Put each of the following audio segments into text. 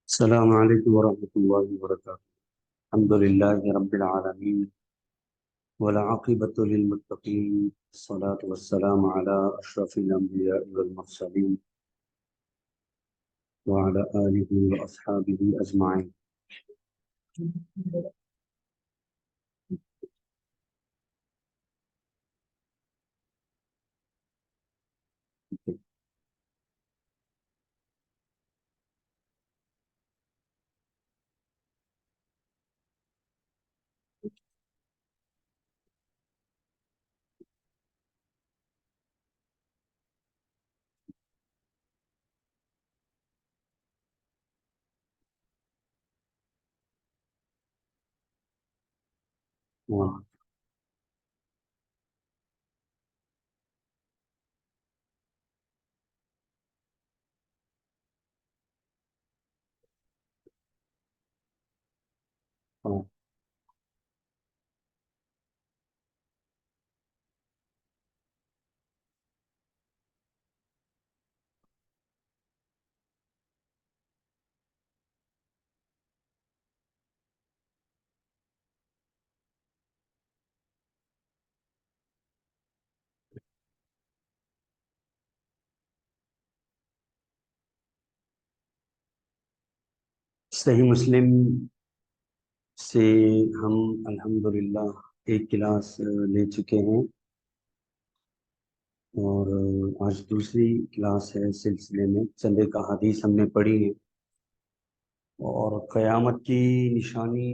السلام علیکم ورحمۃ اللہ وبرکاتہ۔ الحمد للہ رب العالمین والعاقبۃ للمتقین، الصلاۃ والسلام علی اشرف الانبیاء والمرسلین وعلی آلہ واصحابہ اجمعین۔ ہاں، ہاں، صحیح مسلم سے ہم الحمدللہ ایک کلاس لے چکے ہیں، اور آج دوسری کلاس ہے سلسلے میں۔ چند ایک احادیث ہم نے پڑھی ہیں، اور قیامت کی نشانی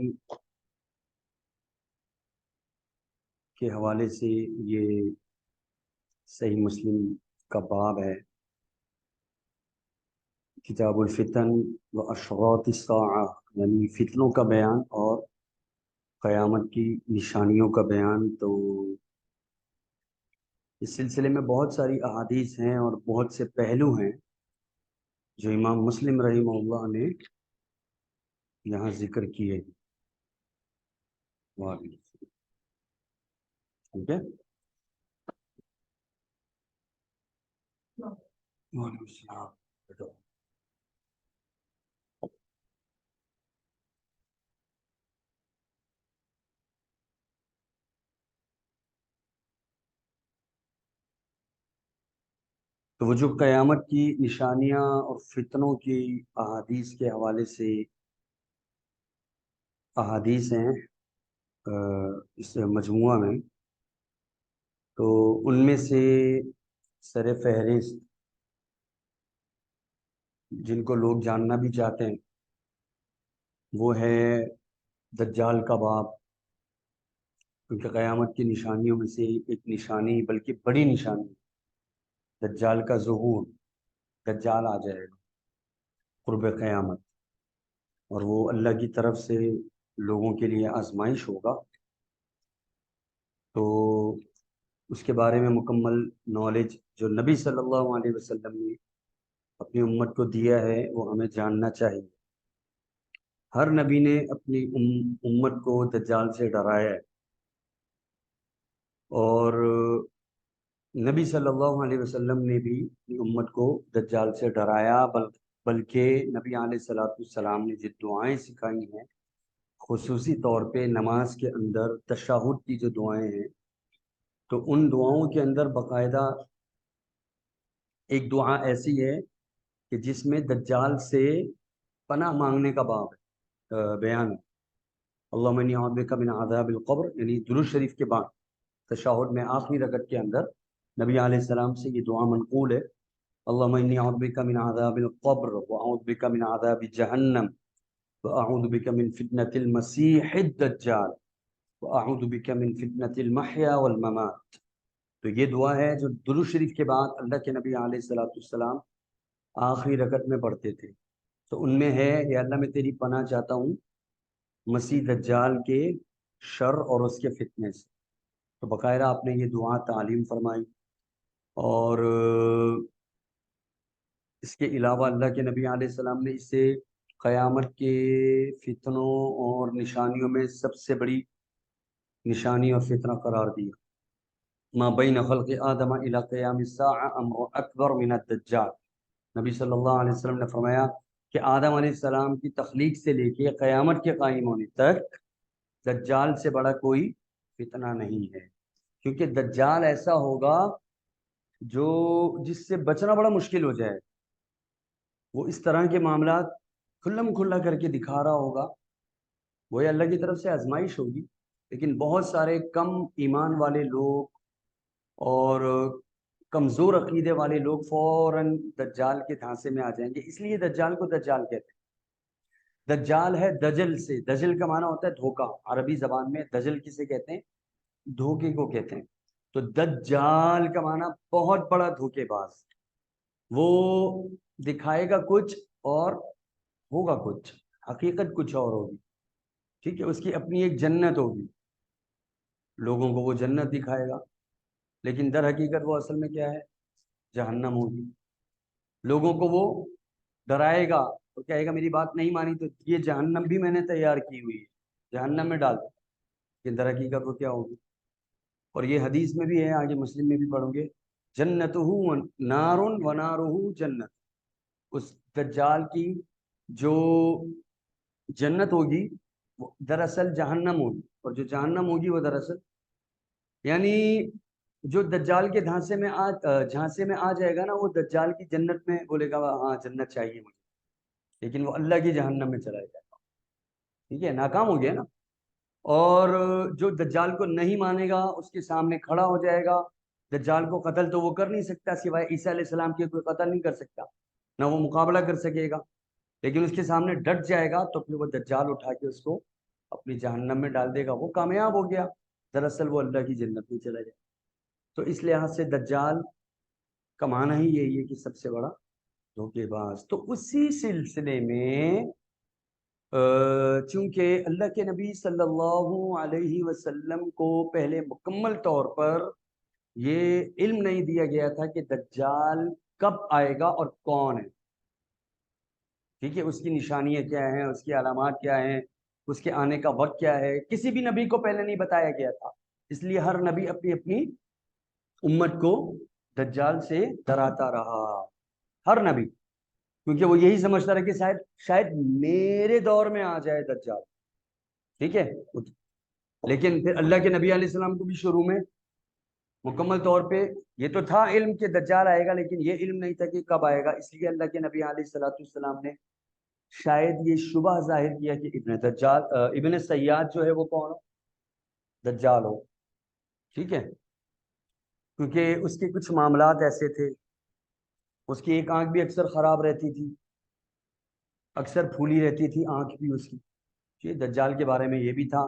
کے حوالے سے یہ صحیح مسلم کا باب ہے، کتاب الفتن و اشراط الساعہ، یعنی فتنوں کا بیان اور قیامت کی نشانیوں کا بیان۔ تو اس سلسلے میں بہت ساری احادیث ہیں اور بہت سے پہلو ہیں جو امام مسلم رحمہ اللہ نے یہاں ذکر کیے۔ ٹھیک ہے، وعلیکم السلام۔ تو وہ جو قیامت کی نشانیاں اور فتنوں کی احادیث کے حوالے سے احادیث ہیں اس مجموعہ میں، تو ان میں سے سر فہرست جن کو لوگ جاننا بھی چاہتے ہیں وہ ہے دجال کا باب، کیونکہ قیامت کی نشانیوں میں سے ایک نشانی، بلکہ بڑی نشانی، دجال کا ظہور۔ دجال آ جائے گا قرب قیامت، اور وہ اللہ کی طرف سے لوگوں کے لیے آزمائش ہوگا۔ تو اس کے بارے میں مکمل نالج جو نبی صلی اللہ علیہ وسلم نے اپنی امت کو دیا ہے وہ ہمیں جاننا چاہیے۔ ہر نبی نے اپنی امت کو دجال سے ڈرایا ہے، اور نبی صلی اللہ علیہ وسلم نے بھی اپنی امت کو دجال سے ڈرایا، بلکہ نبی علیہ الصلوۃ والسلام نے جو دعائیں سکھائی ہیں، خصوصی طور پہ نماز کے اندر تشہد کی جو دعائیں ہیں، تو ان دعاؤں کے اندر باقاعدہ ایک دعا ایسی ہے کہ جس میں دجال سے پناہ مانگنے کا باب ہے، بیان ہے۔ اللہم انی اعوذ بک من عذاب القبر، یعنی درود شریف کے بعد تشہد میں آخری رکعت کے اندر نبی علیہ السلام سے یہ دعا منقول ہے، اللہم انی اعوذ بک من عذاب القبر واعوذ بک من عذاب جہنم واعوذ بک من فتنة المسیح الدجال واعوذ بک من فتنة المحیا والممات۔ تو یہ دعا ہے جو درود شریف کے بعد اللہ کے نبی علیہ الصلوۃ والسلام آخری رکعت میں پڑھتے تھے۔ تو ان میں ہے، یا اللہ میں تیری پناہ چاہتا ہوں مسیح دجال کے شر اور اس کے فتنے سے۔ تو باقاعدہ آپ نے یہ دعا تعلیم فرمائی، اور اس کے علاوہ اللہ کے نبی علیہ السلام نے اسے قیامت کے فتنوں اور نشانیوں میں سب سے بڑی نشانی اور فتنہ قرار دیا۔ ما بین خلق آدم الی قیام الساعہ امر اکبر من الدجال۔ نبی صلی اللہ علیہ وسلم نے فرمایا کہ آدم علیہ السلام کی تخلیق سے لے کے قیامت کے قائم ہونے تک دجال سے بڑا کوئی فتنہ نہیں ہے، کیونکہ دجال ایسا ہوگا جو جس سے بچنا بڑا مشکل ہو جائے. وہ اس طرح کے معاملات کھلم کھلا کر کے دکھا رہا ہوگا. وہ اللہ کی طرف سے آزمائش ہوگی، لیکن بہت سارے کم ایمان والے لوگ اور کمزور عقیدے والے لوگ فوراً دجال کے دھانسے میں آ جائیں گے. اس لیے دجال کو دجال کہتے ہیں. دجال ہے دجل سے، دجل کا معنی ہوتا ہے دھوکہ. عربی زبان میں دجل کسے کہتے ہیں؟ دھوکے کو کہتے ہیں. تو دجال کا معنی بہت بڑا دھوکے باز. وہ دکھائے گا کچھ اور ہوگا کچھ، حقیقت کچھ اور ہوگی. ٹھیک ہے، اس کی اپنی ایک جنت ہوگی، لوگوں کو وہ جنت دکھائے گا، لیکن در حقیقت وہ اصل میں کیا ہے؟ جہنم ہوگی. لوگوں کو وہ ڈرائے گا تو کہے گا میری بات نہیں مانی تو یہ جہنم بھی میں نے تیار کی ہوئی ہے، جہنم میں ڈال دو. لیکن در حقیقت وہ کیا ہوگی؟ اور یہ حدیث میں بھی ہے، آگے مسلم میں بھی پڑھوں گے، جنتہ نار و نارہ جنت. اس دجال کی جو جنت ہوگی وہ دراصل جہنم ہوگی، اور جو جہنم ہوگی وہ دراصل، یعنی جو دجال کے جھانسے میں آ جائے گا نا، وہ دجال کی جنت میں بولے گا ہاں جنت چاہیے مجھے، لیکن وہ اللہ کی جہنم میں چلا جائے گا. ٹھیک ہے، ناکام ہو گیا نا. اور جو دجال کو نہیں مانے گا اس کے سامنے کھڑا ہو جائے گا. دجال کو قتل تو وہ کر نہیں سکتا، سوائے عیسیٰ علیہ السلام کے کوئی قتل نہیں کر سکتا، نہ وہ مقابلہ کر سکے گا. لیکن اس کے سامنے ڈٹ جائے گا تو پھر وہ دجال اٹھا کے اس کو اپنی جہنم میں ڈال دے گا. وہ کامیاب ہو گیا، دراصل وہ اللہ کی جنت میں چلا جائے. تو اس لحاظ سے دجال کا معنی ہی یہی ہے کہ سب سے بڑا دھوکے باز. تو اسی سلسلے میں چونکہ اللہ کے نبی صلی اللہ علیہ وسلم کو پہلے مکمل طور پر یہ علم نہیں دیا گیا تھا کہ دجال کب آئے گا اور کون ہے. ٹھیک ہے، اس کی نشانیاں کیا ہیں، اس کی علامات کیا ہیں، اس کے آنے کا وقت کیا ہے، کسی بھی نبی کو پہلے نہیں بتایا گیا تھا. اس لیے ہر نبی اپنی اپنی امت کو دجال سے ڈراتا رہا، ہر نبی، کیونکہ وہ یہی سمجھتا رہا کہ شاید میرے دور میں آ جائے دجال. ٹھیک ہے، لیکن پھر اللہ کے نبی علیہ السلام کو بھی شروع میں مکمل طور پہ یہ تو تھا علم کہ دجال آئے گا، لیکن یہ علم نہیں تھا کہ کب آئے گا. اس لیے اللہ کے نبی علیہ السلام نے شاید یہ شبہ ظاہر کیا کہ ابن سیاد جو ہے وہ کون ہو؟ دجال ہو. ٹھیک ہے، کیونکہ اس کے کچھ معاملات ایسے تھے. اس کی ایک آنکھ بھی اکثر خراب رہتی تھی، اکثر پھولی رہتی تھی آنکھ بھی اس کی. دجال کے بارے میں یہ بھی تھا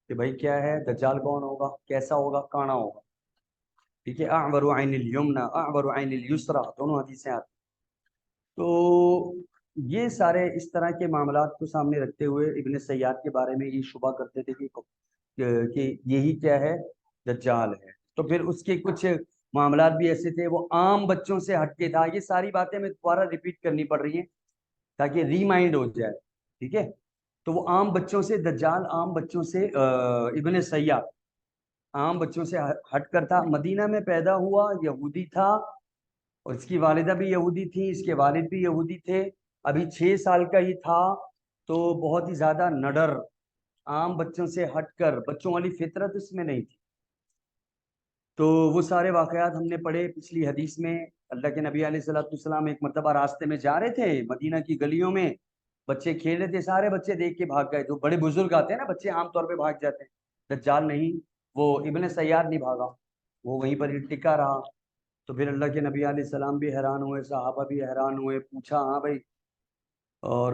کہ بھائی کیا ہے، دجال کون ہوگا، کیسا ہوگا، کانا ہوگا. ٹھیک ہے، اعور عین الیمنی اعور عین الیسری، دونوں حدیثیں آتی. تو یہ سارے اس طرح کے معاملات کو سامنے رکھتے ہوئے ابن سیاد کے بارے میں یہ شبہ کرتے تھے کہ یہی کیا ہے، دجال ہے. تو پھر اس کے کچھ معاملات بھی ایسے تھے، وہ عام بچوں سے ہٹ کے تھا. یہ ساری باتیں میں دوبارہ ریپیٹ کرنی پڑ رہی ہیں تاکہ ریمائنڈ ہو جائے. ٹھیک ہے، تو وہ عام بچوں سے، دجال عام بچوں سے، ابن سیاد عام بچوں سے ہٹ کر تھا. مدینہ میں پیدا ہوا، یہودی تھا، اور اس کی والدہ بھی یہودی تھی، اس کے والد بھی یہودی تھے. ابھی 6 سال کا ہی تھا، تو بہت ہی زیادہ نڈر، عام بچوں سے ہٹ کر، بچوں والی فطرت اس میں نہیں تھی. تو وہ سارے واقعات ہم نے پڑھے پچھلی حدیث میں. اللہ کے نبی علیہ السلام ایک مرتبہ راستے میں جا رہے تھے مدینہ کی گلیوں میں، بچے کھیل رہے تھے، سارے بچے دیکھ کے بھاگ گئے. جو بڑے بزرگ آتے ہیں نا، بچے عام طور پہ بھاگ جاتے ہیں، دجال نہیں. وہ ابن سیاد نہیں بھاگا، وہ وہیں پر ہی ٹکا رہا. تو پھر اللہ کے نبی علیہ السلام بھی حیران ہوئے، صحابہ بھی حیران ہوئے. پوچھا ہاں بھائی، اور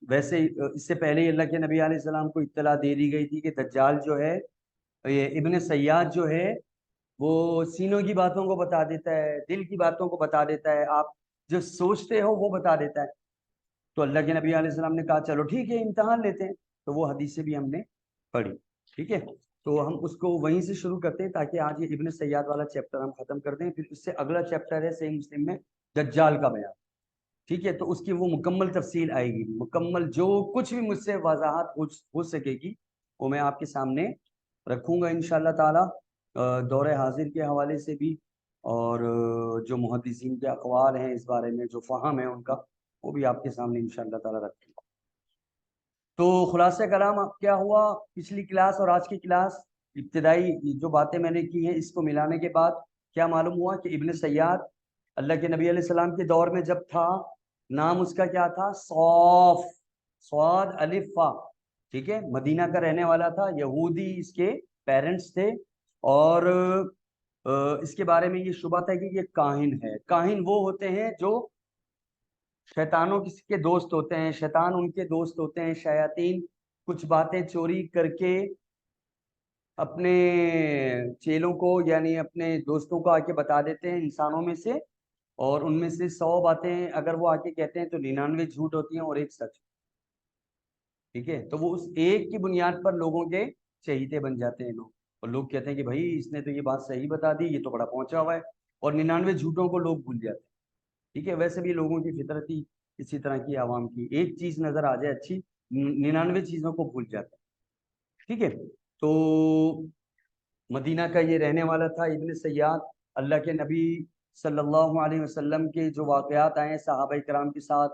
ویسے اس سے پہلے ہی اللہ کے نبی علیہ السلام کو اطلاع دے دی گئی تھی کہ دجال جو ہے، یہ ابن سیاد جو ہے، وہ سینوں کی باتوں کو بتا دیتا ہے، دل کی باتوں کو بتا دیتا ہے، آپ جو سوچتے ہو وہ بتا دیتا ہے. تو اللہ کے نبی علیہ السلام نے کہا چلو ٹھیک ہے، امتحان لیتے ہیں. تو وہ حدیثیں بھی ہم نے پڑھی. ٹھیک ہے، تو ہم اس کو وہیں سے شروع کرتے ہیں تاکہ آج یہ ابن سیاد والا چیپٹر ہم ختم کر دیں. پھر اس سے اگلا چیپٹر ہے صحیح مسلم میں دجال کا بیان. ٹھیک ہے، تو اس کی وہ مکمل تفصیل آئے گی، مکمل جو کچھ بھی مجھ سے وضاحت ہو سکے گی وہ میں آپ کے سامنے رکھوں گا انشاءاللہ تعالی، دور حاضر کے حوالے سے بھی، اور جو محدثین کے اقوال ہیں اس بارے میں، جو فہم ہے ان کا، وہ بھی آپ کے سامنے انشاءاللہ تعالی رکھیں گے۔ تو خلاصہ کلام اب کیا ہوا، پچھلی کلاس اور آج کی کلاس ابتدائی جو باتیں میں نے کی ہیں اس کو ملانے کے بعد کیا معلوم ہوا کہ ابن سیاد اللہ کے نبی علیہ السلام کے دور میں جب تھا، نام اس کا کیا تھا؟ صوف، صاد الف فا، ٹھیک ہے، مدینہ کا رہنے والا تھا، یہودی اس کے پیرنٹس تھے، اور اس کے بارے میں یہ شبہ تھا کہ یہ کاہن ہے۔ کاہن وہ ہوتے ہیں جو شیطانوں کے دوست ہوتے ہیں، شیطان ان کے دوست ہوتے ہیں، شیاطین کچھ باتیں چوری کر کے اپنے چیلوں کو یعنی اپنے دوستوں کو آ کے بتا دیتے ہیں انسانوں میں سے، اور ان میں سے 100 باتیں اگر وہ آ کے کہتے ہیں تو 99 جھوٹ ہوتی ہیں اور ایک سچ، ٹھیک ہے، تو وہ اس ایک کی بنیاد پر لوگوں کے چہیتے بن جاتے ہیں لوگ، اور لوگ کہتے ہیں کہ بھائی اس نے تو یہ بات صحیح بتا دی، یہ تو بڑا پہنچا ہوا ہے، اور 99 جھوٹوں کو لوگ بھول جاتے ہیں، ٹھیک ہے۔ ویسے بھی لوگوں کی فطرتی اسی طرح کی، عوام کی ایک چیز نظر آ جائے اچھی، 99 چیزوں کو بھول جاتے ہیں، ٹھیک ہے۔ تو مدینہ کا یہ رہنے والا تھا ابن سیاد، اللہ کے نبی صلی اللہ علیہ وسلم کے جو واقعات آئے ہیں صحابہ کرام کے ساتھ،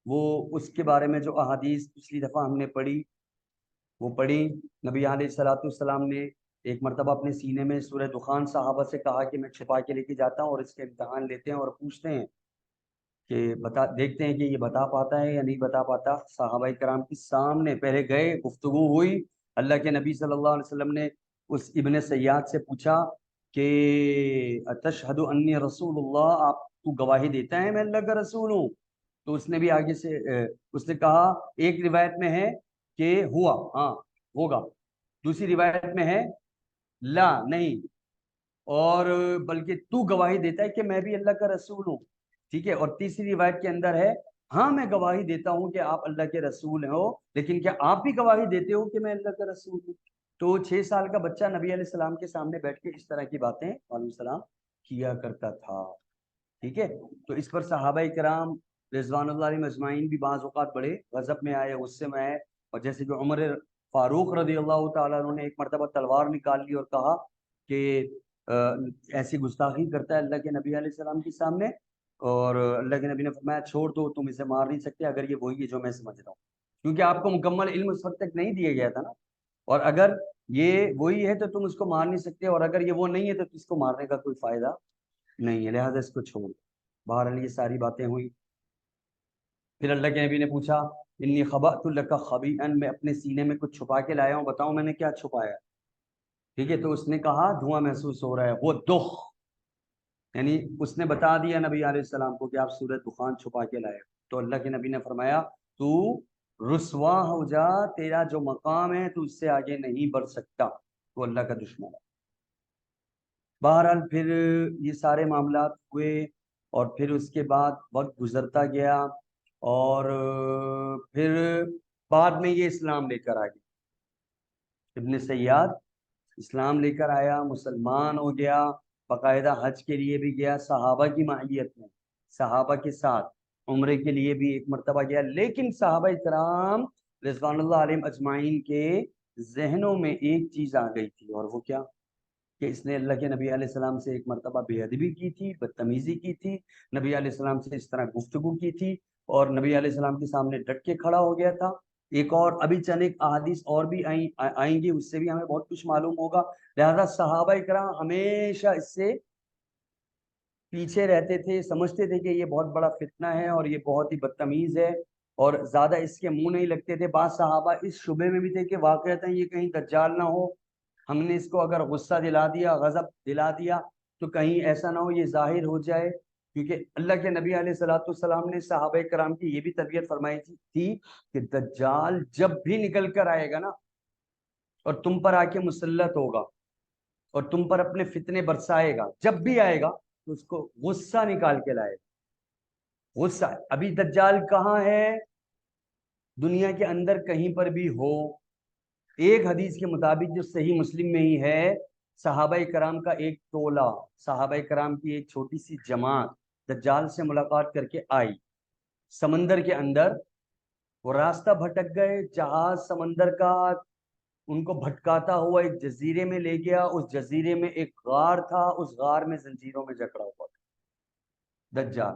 وہ اس کے بارے میں جو احادیث پچھلی دفعہ ہم نے پڑھی وہ پڑھی۔ نبی علیہ السلام نے ایک مرتبہ اپنے سینے میں سورہ دخان صحابہ سے کہا کہ میں چھپا کے لے کے جاتا ہوں، اور اس کے امتحان لیتے ہیں اور پوچھتے ہیں کہ دیکھتے ہیں کہ یہ بتا پاتا ہے یا نہیں بتا پاتا۔ صحابہ کرام کے سامنے پہلے گئے، گفتگو ہوئی، اللہ کے نبی صلی اللہ علیہ وسلم نے اس ابن سیاد سے پوچھا کہ اتشہد انی رسول اللہ، آپ کو گواہی دیتا ہے میں اللہ کا رسول ہوں؟ تو اس نے بھی آگے سے اس نے کہا، ایک روایت میں ہے کہ ہوا، ہاں ہوگا، دوسری روایت میں ہے لا نہیں، اور بلکہ تو گواہی دیتا ہے کہ میں بھی اللہ کا رسول ہوں، ٹھیک ہے، اور تیسری روایت کے اندر ہے ہاں میں گواہی دیتا ہوں کہ آپ اللہ کے رسول ہو، لیکن کیا آپ بھی گواہی دیتے ہو کہ میں اللہ کا رسول ہوں؟ تو 6 سال کا بچہ نبی علیہ السلام کے سامنے بیٹھ کے اس طرح کی باتیں علیہ السلام کیا کرتا تھا، ٹھیک ہے۔ تو اس پر صحابہ کرام رضوان اللہ علیہ مجمعین بھی بعض اوقات بڑے غضب میں آئے، غصے میں آئے، اور جیسے کہ عمر فاروق رضی اللہ تعالیٰ عنہ نے ایک مرتبہ تلوار نکال لی اور کہا کہ ایسی گستاخی کرتا ہے اللہ کے نبی علیہ السلام کے سامنے، اور اللہ کے نبی نے فرمایا چھوڑ دو، تم اسے مار نہیں سکتے اگر یہ وہی ہے جو میں سمجھ رہا ہوں، کیونکہ آپ کو مکمل علم اس وقت تک نہیں دیا گیا تھا نا، اور اگر یہ وہی ہے تو تم اس کو مار نہیں سکتے، اور اگر یہ وہ نہیں ہے تو اس کو مارنے کا کوئی فائدہ نہیں ہے، لہٰذا اس کو چھوڑ۔ بہرحال یہ ساری باتیں ہوئی۔ پھر اللہ کے نبی نے پوچھا انی خبأت لک خبیئا، میں اپنے سینے میں کچھ چھپا کے لایا ہوں، بتاؤں میں نے کیا چھپایا، ٹھیک ہے۔ تو اس نے کہا دھواں محسوس ہو رہا ہے، وہ دخ، یعنی اس نے بتا دیا نبی علیہ السلام کو کہ آپ سورہ دخان چھپا کے لائے۔ تو اللہ کے نبی نے فرمایا تو رسوا ہو جا، تیرا جو مقام ہے تو اس سے آگے نہیں بڑھ سکتا، تو اللہ کا دشمن ہے۔ بہرحال پھر یہ سارے معاملات ہوئے، اور پھر اس کے بعد وقت گزرتا گیا، اور پھر بعد میں یہ اسلام لے کر آ گیا، ابن سیاد اسلام لے کر آیا، مسلمان ہو گیا، باقاعدہ حج کے لیے بھی گیا، صحابہ کی معیت میں، صحابہ کے ساتھ عمرے کے لیے بھی ایک مرتبہ گیا، لیکن صحابہ کرام رضوان اللہ علیہم اجمعین کے ذہنوں میں ایک چیز آ گئی تھی، اور وہ کیا کہ اس نے اللہ کے نبی علیہ السلام سے ایک مرتبہ بے ادبی کی تھی، بدتمیزی کی تھی، نبی علیہ السلام سے اس طرح گفتگو کی تھی، اور نبی علیہ السلام کے سامنے ڈٹ کے کھڑا ہو گیا تھا۔ ایک اور ابھی چند ایک احادیث اور بھی آئیں گی، اس سے بھی ہمیں بہت کچھ معلوم ہوگا، لہذا صحابہ کرام ہمیشہ اس سے پیچھے رہتے تھے، سمجھتے تھے کہ یہ بہت بڑا فتنہ ہے اور یہ بہت ہی بدتمیز ہے، اور زیادہ اس کے منہ نہیں لگتے تھے۔ بعض صحابہ اس شبے میں بھی تھے کہ واقعتاً یہ کہیں دجال نہ ہو، ہم نے اس کو اگر غصہ دلا دیا، غضب دلا دیا، تو کہیں ایسا نہ ہو یہ ظاہر ہو جائے، کیونکہ اللہ کے نبی علیہ السلام نے صحابہ کرام کی یہ بھی تربیت فرمائی تھی کہ دجال جب بھی نکل کر آئے گا نا، اور تم پر آ کے مسلط ہوگا اور تم پر اپنے فتنے برسائے گا، جب بھی آئے گا تو اس کو غصہ نکال کے لائے گا، غصہ۔ ابھی دجال کہاں ہے؟ دنیا کے اندر کہیں پر بھی ہو، ایک حدیث کے مطابق جو صحیح مسلم میں ہی ہے، صحابہ کرام کا ایک ٹولہ، صحابہ کرام کی ایک چھوٹی سی جماعت دجال سے ملاقات کر کے آئی سمندر کے اندر، وہ راستہ بھٹک گئے، جہاز سمندر کا ان کو بھٹکاتا ہوا ایک جزیرے میں لے گیا، اس جزیرے میں ایک غار تھا، اس غار میں زنجیروں میں جکڑا ہوا تھا دجال،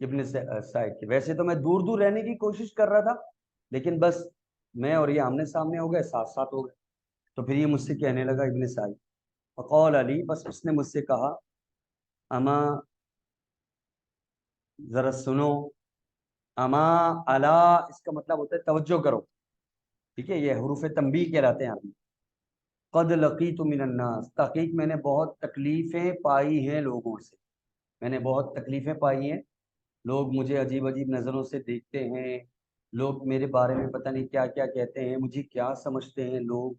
ابن سعید کی. ویسے تو میں دور دور رہنے کی کوشش کر رہا تھا، لیکن بس میں اور یہ آمنے سامنے ہو گئے، ساتھ ساتھ ہو گئے. تو پھر یہ مجھ سے کہنے لگا ابن سعید، فقال علی، بس اس نے مجھ سے کہا، اما، ذرا سنو، اما، الا، اس کا مطلب ہوتا ہے توجہ کرو. ٹھیک ہے، یہ حروف تنبیہ کہلاتے ہیں عربی. قد لقیت من الناس، تحقیق میں نے بہت تکلیفیں پائی ہیں لوگوں سے، میں نے بہت تکلیفیں پائی ہیں. لوگ مجھے عجیب عجیب نظروں سے دیکھتے ہیں، لوگ میرے بارے میں پتہ نہیں کیا کیا کہتے ہیں. مجھے کیا سمجھتے ہیں لوگ؟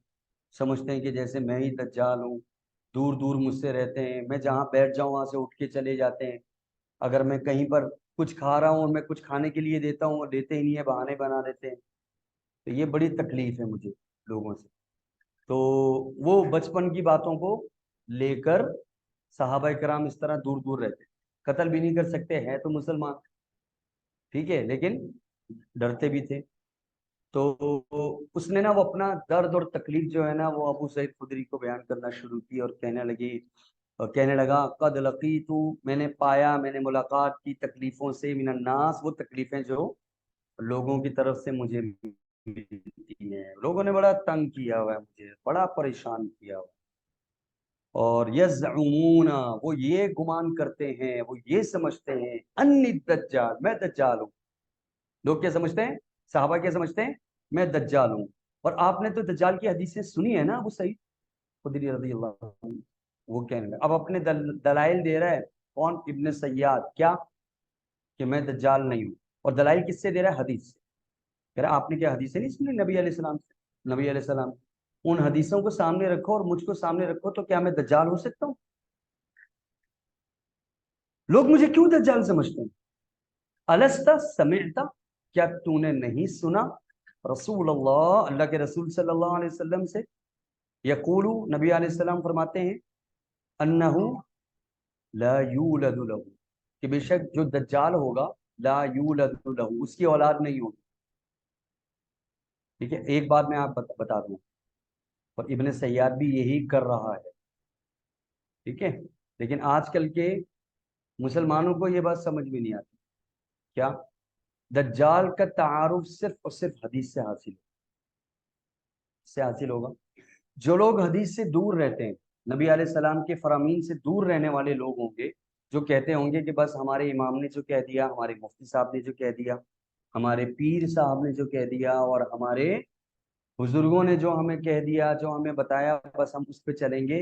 سمجھتے ہیں کہ جیسے میں ہی دجال ہوں، دور دور مجھ سے رہتے ہیں، میں جہاں بیٹھ جاؤں وہاں سے اٹھ کے چلے جاتے ہیں. اگر میں کہیں پر کچھ کھا رہا ہوں اور میں کچھ کھانے کے لیے دیتا ہوں، وہ دیتے ہی نہیں ہے، بہانے بنا دیتے ہیں. تو یہ بڑی تکلیف ہے مجھے لوگوں سے. تو وہ بچپن کی باتوں کو لے کر صحابہ کرام اس طرح دور دور رہتے، قتل بھی نہیں کر سکتے، ہے تو مسلمان، ٹھیک ہے، لیکن ڈرتے بھی تھے. تو اس نے نا وہ اپنا درد اور تکلیف جو ہے نا وہ ابو سعید خدری کو بیان کرنا شروع کی، اور کہنے لگا قد لقیت، میں نے پایا، میں نے ملاقات کی تکلیفوں سے، من الناس، وہ تکلیفیں جو لوگوں کی طرف سے مجھے ملتی ہیں. لوگوں نے بڑا تنگ کیا ہوا ہے مجھے، بڑا پریشان کیا ہوا. اور یزعمون، وہ یہ گمان کرتے ہیں، وہ یہ سمجھتے ہیں، انی دجال، میں دجال ہوں. لوگ کیا سمجھتے ہیں؟ صحابہ کیا سمجھتے ہیں؟ میں دجال ہوں. اور آپ نے تو دجال کی حدیثیں سنی ہے نا ابو سعید خدری رضی اللہ عنہ. وہ کہنے لگا، اب اپنے دلائل دے رہا ہے کون؟ ابن سیاد، کیا کہ میں دجال نہیں ہوں. اور دلائل کس سے دے رہا ہے؟ حدیث سے. کہہ رہا آپ نے کیا حدیثیں نہیں سنی نبی علیہ السلام سے؟ نبی علیہ السلام، ان حدیثوں کو سامنے رکھو اور مجھ کو سامنے رکھو، تو کیا میں دجال ہو سکتا ہوں؟ لوگ مجھے کیوں دجال سمجھتے ہیں؟ الستا سمعتا، کیا تو نے نہیں سنا رسول اللہ، اللہ کے رسول صلی اللہ علیہ وسلم سے، یقول، نبی علیہ السلام فرماتے ہیں، انہو لا یولد له، کہ بے شک جو دجال ہوگا، لا یولد له، اس کی اولاد نہیں ہوگی. ٹھیک ہے، ایک بات میں آپ بتا دوں، اور ابن سیاد بھی یہی کر رہا ہے. ٹھیک ہے، لیکن آج کل کے مسلمانوں کو یہ بات سمجھ میں نہیں آتی. کیا؟ دجال کا تعارف صرف اور صرف حدیث سے حاصل ہوگا. جو لوگ حدیث سے دور رہتے ہیں، نبی علیہ السلام کے فرامین سے دور رہنے والے لوگ ہوں گے، جو کہتے ہوں گے کہ بس ہمارے امام نے جو کہہ دیا، ہمارے مفتی صاحب نے جو کہہ دیا، ہمارے پیر صاحب نے جو کہہ دیا، اور ہمارے بزرگوں نے جو ہمیں کہہ دیا، جو ہمیں بتایا، بس ہم اس پہ چلیں گے.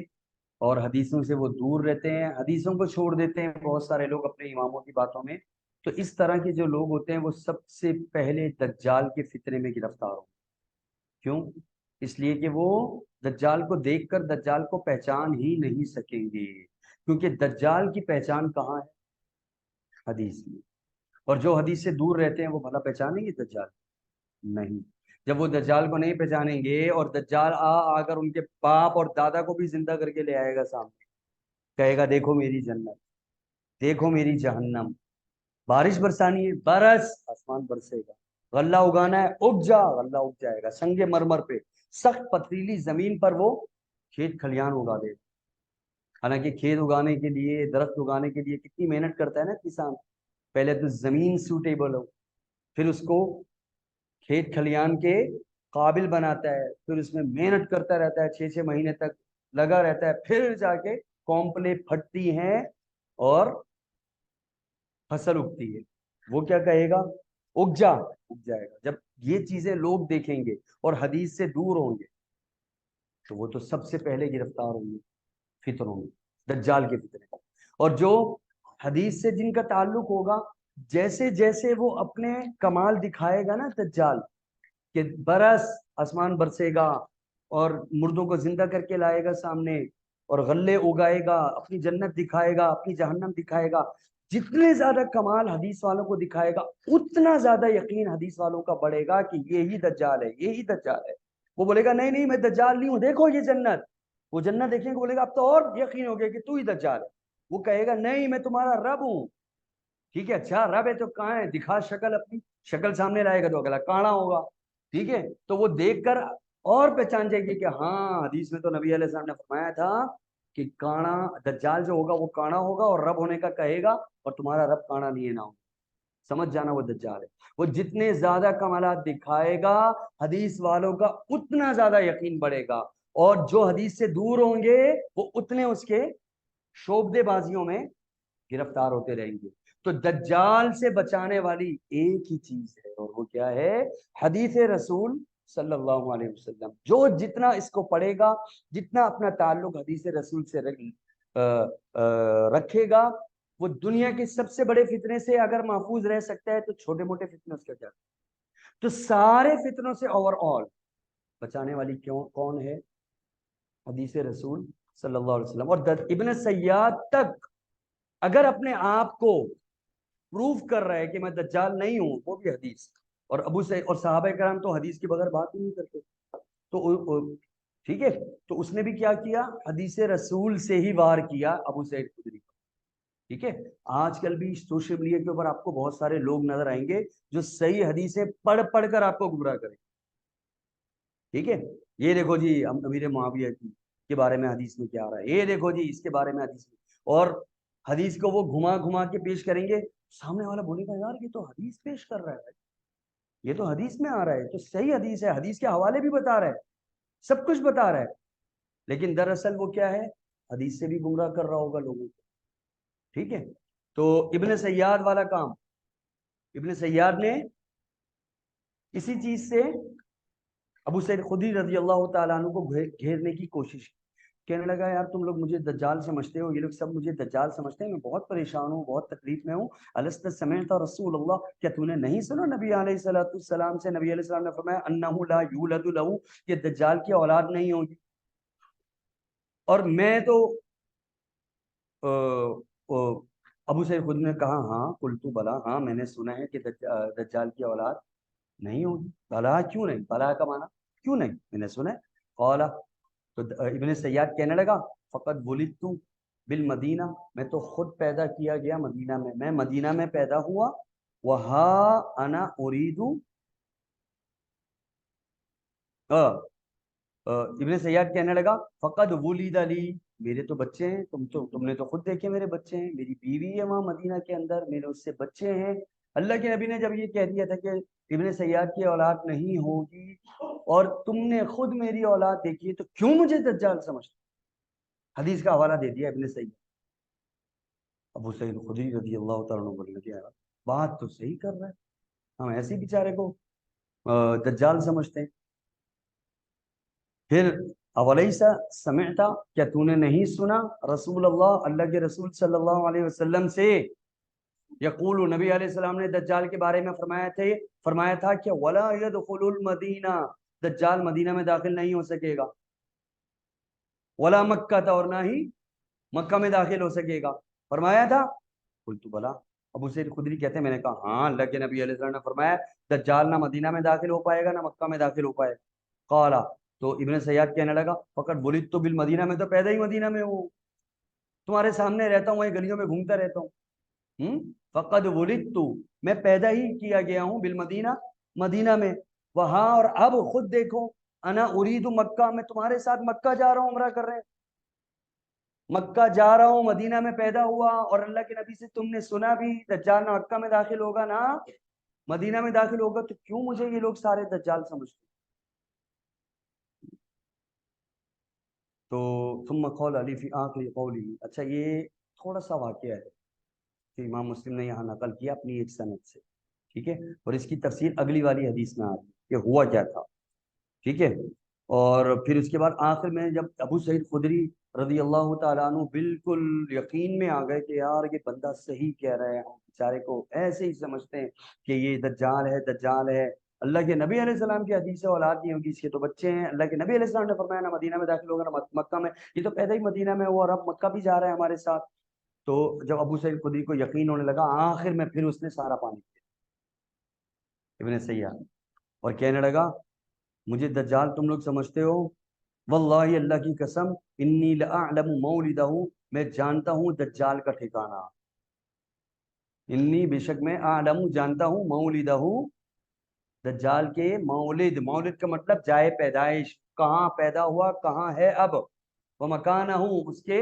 اور حدیثوں سے وہ دور رہتے ہیں، حدیثوں کو چھوڑ دیتے ہیں بہت سارے لوگ اپنے اماموں کی باتوں میں. تو اس طرح کے جو لوگ ہوتے ہیں وہ سب سے پہلے دجال کے فتنے میں گرفتار ہوں. کیوں؟ اس لیے کہ وہ دجال کو دیکھ کر دجال کو پہچان ہی نہیں سکیں گے، کیونکہ دجال کی پہچان کہاں ہے؟ حدیث میں. اور جو حدیث سے دور رہتے ہیں وہ بھلا پہچانیں گے دجال؟ نہیں. جب وہ دجال کو نہیں پہچانیں گے، اور دجال آ کر ان کے باپ اور دادا کو بھی زندہ کر کے لے آئے گا سامنے، کہے گا دیکھو میری جنت، دیکھو میری جہنم، بارش برسانی ہے، برس، آسمان برسے گا، غلہ اگانا ہے، اگ جا، غلہ اگ جائے گا، سنگ مرمر پہ، سخت پتھریلی زمین پر وہ کھیت کھلیان اگا دے گا. حالانکہ کھیت اگانے کے لیے، درخت اگانے کے لیے کتنی محنت کرتا ہے نا کسان. پہلے تو زمین سوٹیبل ہو، پھر اس کو کھیت کھلیان کے قابل بناتا ہے، پھر اس میں محنت کرتا رہتا ہے، 6 مہینے تک لگا رہتا ہے، پھر جا کے کونپلیں پھٹتی ہیں اور فصل اگتی ہے. وہ کیا کہے گا؟ اگ جا، اگ جائے گا. جب یہ چیزیں لوگ دیکھیں گے اور حدیث سے دور ہوں گے، تو وہ تو سب سے پہلے گرفتار ہوں گے فتنوں میں، دجال کے فتنے. اور جو حدیث سے جن کا تعلق ہوگا، جیسے جیسے وہ اپنے کمال دکھائے گا نا دجال، کہ برس، آسمان برسے گا، اور مردوں کو زندہ کر کے لائے گا سامنے، اور غلے اگائے گا، اپنی جنت دکھائے گا، اپنی جہنم دکھائے گا، جتنے زیادہ کمال حدیث والوں کو دکھائے گا، اتنا زیادہ یقین حدیث والوں کا بڑھے گا کہ یہی دجال ہے، یہی دجال ہے. وہ بولے گا نہیں نہیں میں دجال نہیں ہوں، دیکھو یہ جنت. وہ جنت دیکھیں گے، بولے گا اب تو اور یقین ہو گیا کہ تو ہی دجال ہے. وہ کہے گا نہیں میں تمہارا رب ہوں. ٹھیک ہے، اچھا رب ہے تو کہاں ہے؟ دکھا شکل اپنی. شکل سامنے لائے گا تو اگلا کانا ہوگا. ٹھیک ہے، تو وہ دیکھ کر اور پہچان جائے گی کہ ہاں حدیث میں تو نبی علیہ السلام نے فرمایا تھا کہ کانا، دجال جو ہوگا وہ کانا ہوگا اور رب ہونے کا کہے گا، اور تمہارا رب کانا نہیں ہے نہ ہو. سمجھ جانا وہ دجال ہے. وہ جتنے زیادہ کمالات دکھائے گا حدیث والوں کا اتنا زیادہ یقین بڑھے گا, اور جو حدیث سے دور ہوں گے وہ اتنے اس کے شعبدے بازیوں میں گرفتار ہوتے رہیں گے. تو دجال سے بچانے والی ایک ہی چیز ہے, اور وہ کیا ہے؟ حدیث رسول صلی اللہ علیہ وسلم. جو جتنا اس کو پڑھے گا, جتنا اپنا تعلق حدیث رسول سے رکھے گا, وہ دنیا کے سب سے بڑے فتنے سے اگر محفوظ رہ سکتا ہے تو چھوٹے موٹے فتنے اس کا کیا؟ تو سارے فتنوں سے اوور آل بچانے والی کون ہے؟ حدیث رسول صلی اللہ علیہ وسلم. اور ابن سیاد تک اگر اپنے آپ کو پروف کر رہا ہے کہ میں دجال نہیں ہوں, وہ بھی حدیث. اور ابو سعید اور صحابہ کرام تو حدیث کے بغیر بات ہی نہیں کرتے. تو ٹھیک ہے, تو اس نے بھی کیا کیا؟ حدیث رسول سے ہی وار کیا ابو سعید خدری. ٹھیک ہے, آج کل بھی سوشل میڈیا کے اوپر آپ کو بہت سارے لوگ نظر آئیں گے جو صحیح حدیثیں پڑھ پڑھ کر آپ کو گمراہ کریں. ٹھیک ہے, یہ دیکھو جی امیر معاویہ کے بارے میں حدیث میں کیا آ رہا ہے, یہ دیکھو جی اس کے بارے میں حدیث میں, اور حدیث کو وہ گھما گھما کے پیش کریں گے. سامنے والا بولے گا یار یہ تو حدیث پیش کر رہا ہے, یہ تو حدیث میں آ رہا ہے, تو صحیح حدیث ہے, حدیث کے حوالے بھی بتا رہا ہے, سب کچھ بتا رہا ہے, لیکن دراصل وہ کیا ہے؟ حدیث سے بھی گمراہ کر رہا ہوگا لوگوں کو. ٹھیک ہے, تو ابن سیاد والا کام, ابن سیاد نے اسی چیز سے ابو سعید خدری رضی اللہ تعالیٰ عنہ کو گھیرنے کی کوشش کی. کہنے لگا یار تم لوگ مجھے دجال سمجھتے ہو, یہ لوگ سب مجھے دجال سمجھتے ہیں, میں بہت پریشان ہوں, بہت تکلیف میں ہوں. الست سمعت رسول اللہ, کیا تو نے نہیں سنا نبی علیہ الصلوۃ والسلام سے؟ نبی علیہ السلام نے فرمایا انہ لا یولد لہ, کہ دجال کی اولاد نہیں ہوگی. اور میں تو ابو سعید خدری نے کہا ہاں قلت بلا, ہاں میں نے سنا ہے کہ دجال کی اولاد نہیں ہوگی. بلا کیوں نہیں, بلا کا معنی کیوں نہیں, میں نے سنا ہے. قال, تو ابن سیاد کہنے لگا فقط ولدت بالمدینہ, میں تو خود پیدا کیا گیا مدینہ میں مدینہ میں پیدا ہوا. وہاں انا اريد, ابن سیاد کہنے لگا فقط ولد لی, میرے تو بچے ہیں, تم نے تو خود دیکھے میرے بچے ہیں, میری بیوی ہے وہاں مدینہ کے اندر, میرے اس سے بچے ہیں. اللہ کے نبی نے جب یہ کہہ دیا تھا کہ ابن سیاد کی اولاد نہیں ہوگی اور تم نے خود میری اولاد دیکھی ہے, تو کیوں مجھے دجال سمجھتے؟ حدیث کا حوالہ دے دیا ابن سیاد. ابو سعید خدری رضی اللہ تعالیٰ عنہ بولنے لگے بات تو صحیح کر رہا ہے, ہم ایسے بیچارے کو دجال سمجھتے ہیں. پھر اولیسا سمعتا, کیا تو نے نہیں سنا رسول اللہ, اللہ کے رسول صلی اللہ علیہ وسلم سے یقول, نبی علیہ السلام نے دجال کے بارے میں فرمایا تھا کہ ولا يدخل المدینہ, دجال مدینہ میں داخل نہیں ہو سکے گا. ولا مکہ, اور نہ ہی مکہ میں داخل ہو سکے گا, فرمایا تھا. قلت بلا, ابو سعید خدری کہتے ہیں میں نے کہا ہاں اللہ کے نبی علیہ السلام نے فرمایا دجال نہ مدینہ میں داخل ہو پائے گا نہ مکہ میں داخل ہو پائے گا. قال, تو ابن سیاد کہنے لگا فقط ولدت بالمدینہ, میں تو پیدا ہی مدینہ میں ہوں, تمہارے سامنے رہتا ہوں, گلیوں میں گھومتا رہتا ہوں. فقد ولدت, میں پیدا ہی کیا گیا ہوں بالمدینہ, مدینہ میں. وہاں, اور اب خود دیکھو, انا اريد مکہ, میں تمہارے ساتھ مکہ جا رہا ہوں, عمرہ کر رہے ہیں, مکہ جا رہا ہوں, مدینہ میں پیدا ہوا, اور اللہ کے نبی سے تم نے سنا بھی دجال نہ مکہ میں داخل ہوگا نہ مدینہ میں داخل ہوگا, تو کیوں مجھے یہ لوگ سارے دجال سمجھتے؟ تو ثم قال علی فی آخر قولی, اچھا یہ تھوڑا سا واقعہ ہے کہ امام مسلم نے یہاں نقل کیا اپنی ایک سند سے. ٹھیک ہے, اور اس کی تفسیر اگلی والی حدیث میں آتی ہے کہ ہوا کیا تھا. ٹھیک ہے, اور پھر اس کے بعد آخر میں جب ابو سعید خدری رضی اللہ تعالیٰ عنہ بالکل یقین میں آ گئے کہ یار یہ بندہ صحیح کہہ رہے ہیں, بیچارے کو ایسے ہی سمجھتے ہیں کہ یہ دجال ہے دجال ہے, اللہ کے نبی علیہ السلام کی حدیث سے اولاد نہیں ہوگی, اس کے تو بچے ہیں, اللہ کے نبی علیہ السلام نے فرمایا نہ مدینہ میں داخل ہوگا نہ مکہ میں, یہ تو پیدا ہی مدینہ میں ہوا اور اب مکہ بھی جا رہا ہے ہمارے ساتھ. تو جب ابو سعید خدری کو یقین ہونے لگا, آخر میں پھر اس نے سارا پانی پیا ابن سیاد, اور کہنے لگا مجھے دجال تم لوگ سمجھتے ہو, واللہ اللہ کی قسم, انی لأعلم مولدہ, میں جانتا ہوں دجال کا ٹھکانہ, انی بے شک میں اعلم جانتا ہوں, مولدہ دجال کے مولد, مولد کا مطلب جائے پیدائش, کہاں پیدا ہوا, کہاں ہے اب, وہ مکانہ, اس کے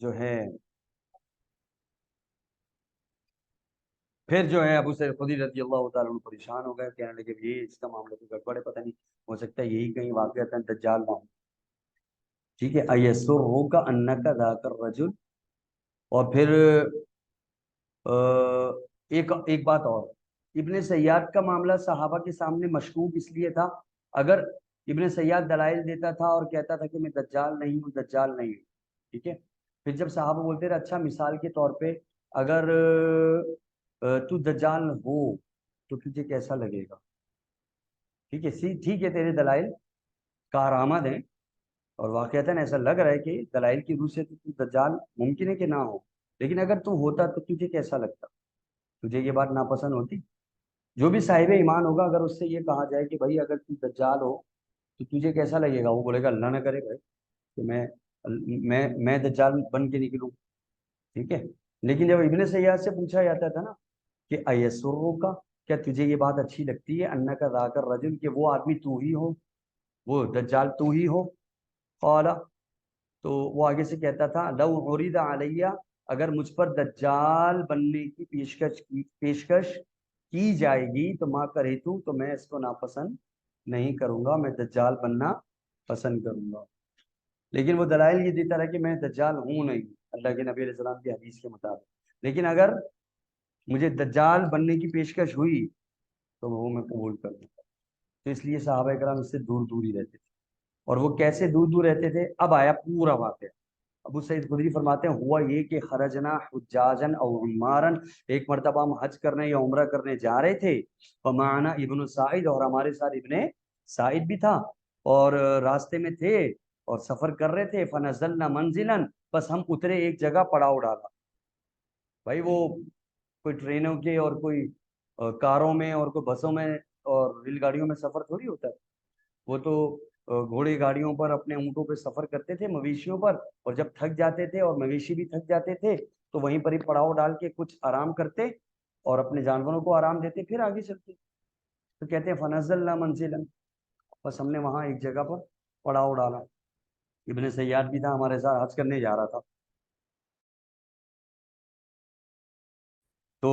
جو ہے پھر جو ہے ابو سعید خدری رضی اللہ تعالیٰ عنہ پریشان ہو گئے، کہنے لگے یہ اس کا معاملہ تو گڑبڑ ہے، پتہ نہیں ہو سکتا ہے یہی کہیں واقعہ دجال نہ ہو. ٹھیک ہے، ایسر کا انک ذاک الرجل. اور پھر ایک ایک بات اور، ابن سیاد کا معاملہ صحابہ کے سامنے مشکوک اس لیے تھا، اگر ابن سیاد دلائل دیتا تھا اور کہتا تھا کہ میں دجال نہیں ہوں، دجال نہیں ہوں، ٹھیک ہے، پھر جب صحابہ بولتے رہے اچھا مثال کے طور پہ اگر تو دجال ہو تو تجھے کیسا لگے گا، ٹھیک ہے، ٹھیک ہے تیرے دلائل کارآمد ہیں اور واقعتاً ایسا لگ رہا ہے کہ دلائل کی روح سے تو دجال ممکن ہے کہ نہ ہو، لیکن اگر تو ہوتا تو تجھے کیسا لگتا، تجھے یہ بات ناپسند ہوتی؟ جو بھی صاحب ایمان ہوگا اگر اس سے یہ کہا جائے کہ بھائی اگر تو دجال ہو تو تجھے کیسا لگے گا، وہ بولے گا اللہ نہ کرے بھائی کہ میں دجال بن کے نکلوں، ٹھیک ہے. لیکن جب ابن سیاد سے پوچھا جاتا تھا نا کہ ایسرو کا، کیا تجھے یہ بات اچھی لگتی ہے ان کا ذاکر رجل، کہ وہ آدمی تو ہی ہو، وہ دجال تو ہی ہو. قال، تو وہ آگے سے کہتا تھا لو عرض علیہ، اگر مجھ پر دجال بننے کی پیشکش کی جائے گی تو ماں کرے تو میں اس کو ناپسند نہیں کروں گا، میں دجال بننا پسند کروں گا. لیکن وہ دلائل یہ دیتا رہا کہ میں دجال ہوں نہیں، اللہ کے نبی علیہ السلام کی حدیث کے مطابق، لیکن اگر مجھے دجال بننے کی پیشکش ہوئی تو وہ میں قبول کر لوں گا. تو اس لیے صحابہ کرام اس سے دور دور ہی رہتے تھے. اور وہ کیسے دور دور رہتے تھے، اب آیا پورا واقعہ. ابو سعید خدری فرماتے ہیں ہوا یہ کہ خرجنا حجاجن او عمارن، ایک مرتبہ ہم حج کرنے یا عمرہ کرنے جا رہے تھے، فمعنا ابن سعید، اور ہمارے ساتھ ابن سعید بھی تھا، اور راستے میں تھے اور سفر کر رہے تھے، فنزلنا منزلا، بس ہم اترے ایک جگہ پڑاؤ ڈالا. بھائی وہ کوئی ٹرینوں کے اور کوئی کاروں میں اور کوئی بسوں میں اور ریل گاڑیوں میں سفر تھوڑی ہوتا ہے، وہ تو گھوڑے گاڑیوں پر اپنے اونٹوں پہ سفر کرتے تھے، مویشیوں پر، اور جب تھک جاتے تھے اور مویشی بھی تھک جاتے تھے تو وہیں پر ہی پڑاؤ ڈال کے کچھ آرام کرتے اور اپنے جانوروں کو آرام دیتے، پھر آگے چلتے. تو کہتے ہیں فنزلنا منزلا، بس ہم نے وہاں ایک جگہ پر پڑاؤ ڈالا. ابن سیاد بھی تھا ہمارے ساتھ، حج کرنے جا رہا تھا. تو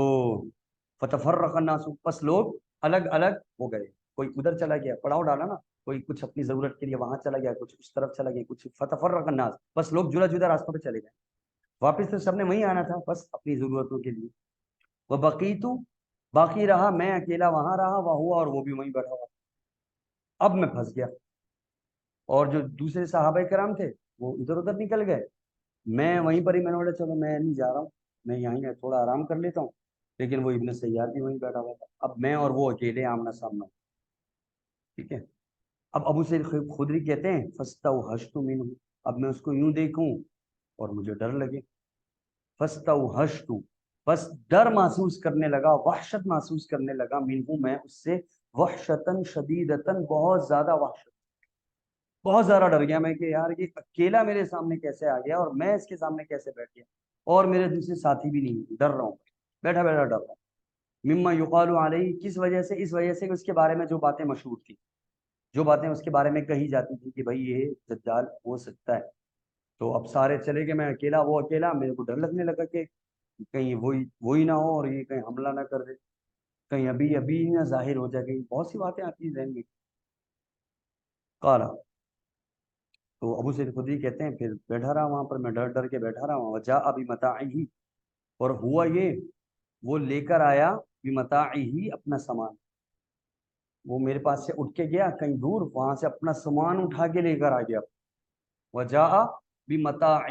فتفرق الناس، بس لوگ الگ الگ ہو گئے، کوئی ادھر چلا گیا، پڑاؤ ڈالا نا، کوئی کچھ اپنی ضرورت کے لیے وہاں چلا گیا، کچھ اس طرف چلا گیا، کچھ فتفرق الناس، بس لوگ جدا جدا راستوں پہ چلے گئے. واپس تو سب نے وہیں آنا تھا بس اپنی ضرورتوں کے لیے. وہ بقیتو، باقی رہا میں اکیلا وہاں رہا، وہ ہوا اور وہ بھی وہیں بیٹھا ہوا. اب میں پھنس گیا، اور جو دوسرے صحابہ کرام تھے وہ ادھر ادھر نکل گئے، میں وہیں پر ہی، میں نے بولا چلو میں نہیں جا رہا ہوں، میں یہیں تھوڑا آرام کر لیتا ہوں. لیکن وہ ابن سیاد بھی وہیں بیٹھا ہوا تھا، اب میں اور وہ اکیلے آمنا سامنا. ٹھیک ہے، اب ابو سعید خدری کہتے ہیں فاستوحشت منہ، اب میں اس کو یوں دیکھوں اور مجھے ڈر لگے. فاستوحشت، بس ڈر محسوس کرنے لگا، وحشت محسوس کرنے لگا، منہ میں اس سے، وحشتن شدیدتن، بہت زیادہ وحشت، بہت زیادہ ڈر گیا میں کہ یار یہ اکیلا میرے سامنے کیسے آ گیا اور میں اس کے سامنے کیسے بیٹھ گیا، اور میرے دوسرے ساتھی بھی نہیں، ڈر رہا ہوں، بیٹھا بیٹھا ڈر رہا ہوں. مما یقال علیہ، کس وجہ سے، اس وجہ سے اس کے بارے میں جو باتیں مشہور تھی، جو باتیں اس کے بارے میں کہی جاتی تھی کہ بھائی یہ دجال ہو سکتا ہے. تو اب سارے چلے گئے، میں اکیلا، وہ اکیلا، میرے کو ڈر لگنے لگا کہ کہیں وہی نہ ہو اور یہ کہیں حملہ نہ کر دے، کہیں ابھی ابھی نہ ظاہر ہو جائے، کہیں بہت سی باتیں آتی ہیں ذہن میں. قالا، تو ابو سعید خدری کہتے ہیں پھر بیٹھا رہا وہاں پر، میں ڈر ڈر کے بیٹھا رہا وہاں. وجاء بمتاعہ، اور ہوا یہ وہ لے کر آیا بمتاعہ، اپنا سامان، وہ میرے پاس سے اٹھ کے گیا کہیں دور، وہاں سے اپنا سامان اٹھا کے لے کر آ گیا. وجاء بمتاعہ،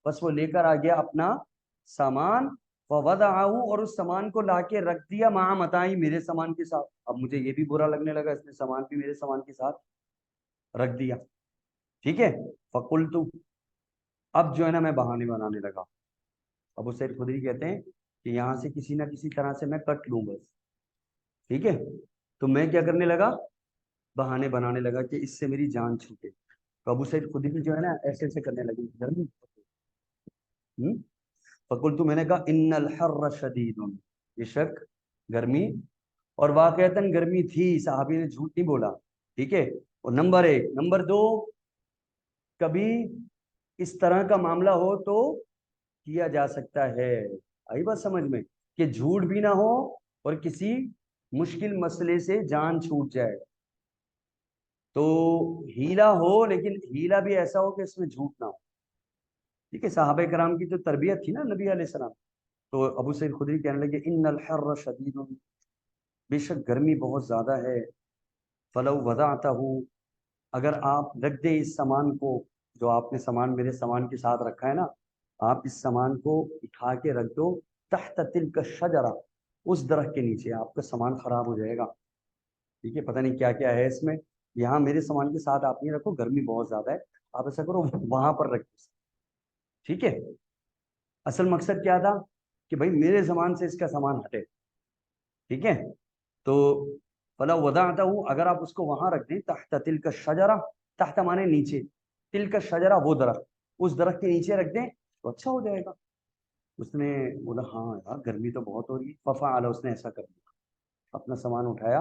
بس وہ لے کر آ گیا اپنا سامان، ووضعہ، اور اس سامان کو لا کے رکھ دیا، مع متاعی، میرے سامان کے ساتھ. اب مجھے یہ بھی برا لگنے لگا، اس نے سامان بھی میرے سامان کے ساتھ رکھ دیا. ٹھیک ہے، فقلت، اب جو ہے نا میں بہانے بنانے لگا. ابو سعید خدری کہتے ہیں کہ یہاں سے کسی نہ کسی طرح سے میں کٹ لوں بس. ٹھیک ہے، تو میں کیا کرنے لگا، بہانے بنانے لگا کہ اس سے میری جان چھوٹے. تو ابو سعید خدری جو ہے نا ایسے ایسے کرنے لگے گرمی. فقلت، میں نے کہا ان الحر شدید، بے شک گرمی، اور واقعتاً گرمی تھی، صحابی نے جھوٹ نہیں بولا. ٹھیک ہے، اور نمبر ایک، نمبر دو، کبھی اس طرح کا معاملہ ہو تو کیا جا سکتا ہے. آئی بات سمجھ میں کہ جھوٹ بھی نہ ہو اور کسی مشکل مسئلے سے جان چھوٹ جائے. تو ہیلا ہو لیکن ہیلا بھی ایسا ہو کہ اس میں جھوٹ نہ ہو. ٹھیک ہے. صحابہ کرام کی جو تربیت تھی نا نبی علیہ السلام. تو ابو سعید خدری کہنے لگے ان الحر شدید، بے شک گرمی بہت زیادہ ہے. فلو وضعتہ، اگر آپ رکھ دیں اس سامان کو، جو آپ نے سامان میرے سامان کے ساتھ رکھا ہے نا، آپ اس سامان کو اٹھا کے رکھ دو تحت تلک الشجرہ، اس درخت کے نیچے، آپ کا سامان خراب ہو جائے گا. ٹھیک ہے. پتہ نہیں کیا کیا ہے اس میں. یہاں میرے سامان کے ساتھ آپ نہیں رکھو، گرمی بہت زیادہ ہے. آپ ایسا کرو وہاں پر رکھو. ٹھیک ہے. اصل مقصد کیا تھا کہ بھائی میرے سامان سے اس کا سامان ہٹے. ٹھیک ہے. تو فلا وضعتہ، اگر آپ اس کو وہاں رکھ دیں تحت تلک الشجرہ، تحت مانے نیچے، تلک الشجرہ وہ درخت، اس درخت کے نیچے رکھ دیں تو اچھا ہو جائے گا. اس نے بولا ہاں یار گرمی تو بہت ہو رہی ہے. ففعل، اس نے ایسا کر دیا. اپنا سامان اٹھایا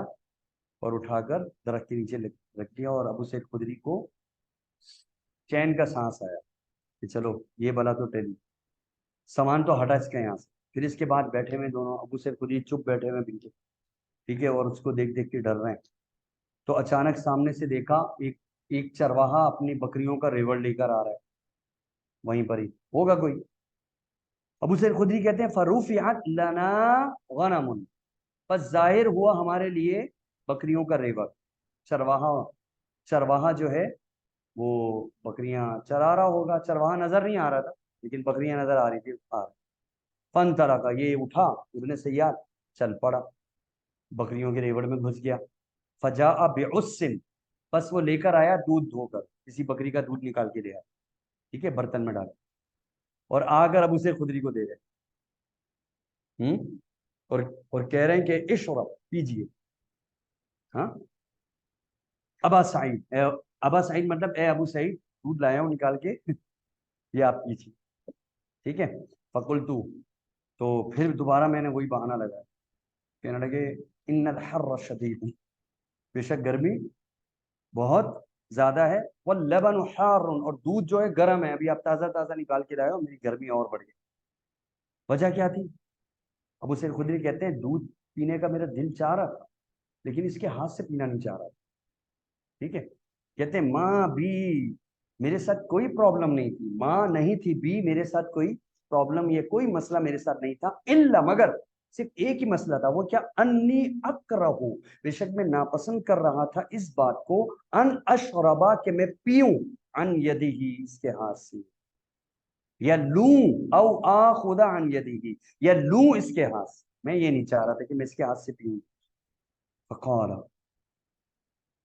اور اٹھا کر درخت کے نیچے رکھ دیا. اور ابو سعید خدری کو چین کا سانس آیا کہ چلو یہ بلا تو ٹلی، سامان تو ہٹا اس کا یہاں سے. پھر اس کے بعد بیٹھے ہوئے دونوں ابو سعید خدری چپ بیٹھے ہوئے بالکل. ٹھیک ہے. اور اس کو دیکھ دیکھ کے ڈر رہے ہیں. تو اچانک سامنے سے دیکھا ایک چرواہا اپنی بکریوں کا ریوڑ لے کر آ رہا ہے. وہیں پر ہی ہوگا کوئی. ابو سعید خدری کہتے ہیں فرفعت لنا غنم، بس ظاہر ہوا ہمارے لیے بکریوں کا ریوڑ. چرواہا جو ہے وہ بکریاں چرا رہا ہوگا. چرواہا نظر نہیں آ رہا تھا لیکن بکریاں نظر آ رہی تھی. فن طرح کا یہ اٹھا ابن سیاد، چل پڑا، بکریوں کے ریوڑ میں گھس گیا. فجاء بعص، بس وہ لے کر آیا دودھ دھو کر، کسی بکری کا دودھ نکال کے لے آیا. ٹھیک ہے. برتن میں ڈالا اور آ کر ابو سعید خدری کو دے رہے. اور کہہ رہے ہیں کہ اشرب، پیجیے. ہاں. ابا سعید، ابا سعید مطلب اے ابو سعید، دودھ لایا ہوں نکال کے، یہ آپ پیجیے. ٹھیک ہے. فقلت، تو پھر دوبارہ میں نے وہی بہانہ لگایا. کہنے لگے ان الحر شدید، بے شک گرمی بہت زیادہ ہے. واللبن حار، اور دودھ جو ہے گرم ہے، ابھی آپ تازہ تازہ نکال کے لائے ہو، میری گرمی اور بڑھ گئی. وجہ کیا تھی؟ ابو سعید خدری کہتے ہیں دودھ پینے کا میرا دل چاہ رہا تھا لیکن اس کے ہاتھ سے پینا نہیں چاہ رہا تھا. ٹھیک ہے. کہتے ہیں ماں بھی، میرے ساتھ کوئی پرابلم نہیں تھی. ماں نہیں تھی، بھی میرے ساتھ کوئی پرابلم، یہ کوئی مسئلہ میرے ساتھ نہیں تھا. الا، مگر صرف ایک ہی مسئلہ تھا. وہ کیا؟ انی اکرہ، بے شک میں ناپسند کر رہا تھا اس بات کو، ان اشربا، کہ میں پیوں، ان یدی ہی، اس کے ہاتھ سے، یا لوں، او آخذ عن یدہ، یا لوں اس کے ہاتھ سے. میں یہ نہیں چاہ رہا تھا کہ میں اس کے ہاتھ سے پیوں. فقال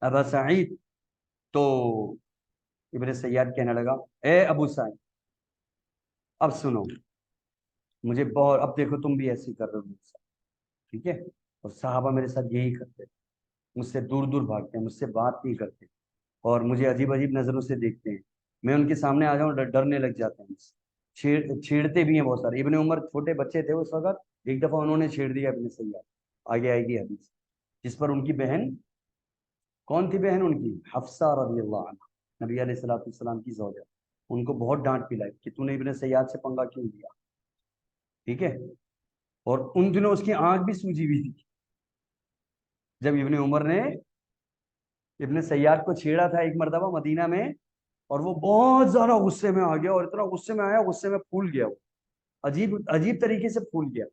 ابا سعید، تو ابن سیاد کہنے لگا اے ابو سعید اب سنو، مجھے بہت، اب دیکھو تم بھی ایسی کر رہے ہو میرے ساتھ. ٹھیک ہے. اور صحابہ میرے ساتھ یہی کرتے، مجھ سے دور دور بھاگتے ہیں، مجھ سے بات نہیں کرتے اور مجھے عجیب عجیب نظروں سے دیکھتے ہیں. میں ان کے سامنے آ جاؤں ڈرنے لگ جاتے ہیں. چھیڑتے بھی ہیں بہت سارے. ابن عمر چھوٹے بچے تھے اس وقت، ایک دفعہ انہوں نے چھیڑ دیا ابن سیاد. آگے آئے گی حدیث، جس پر ان کی بہن، کون تھی بہن ان کی؟ حفصہ رضی اللہ عنہ، نبی علیہ السلام کی زوجہ. ان کو بہت ڈانٹ پلائی کہ تو نے ابن سیاد سے پنگا کیوں لیا. ٹھیک ہے. اور ان دنوں اس کی آنکھ بھی سوجی ہوئی تھی. جب ابن عمر نے ابن سیاد کو چھیڑا تھا ایک مرتبہ مدینہ میں، اور وہ بہت زیادہ غصے میں آ گیا، اور اتنا غصے میں آیا، غصے میں پھول گیا، وہ عجیب عجیب طریقے سے پھول گیا.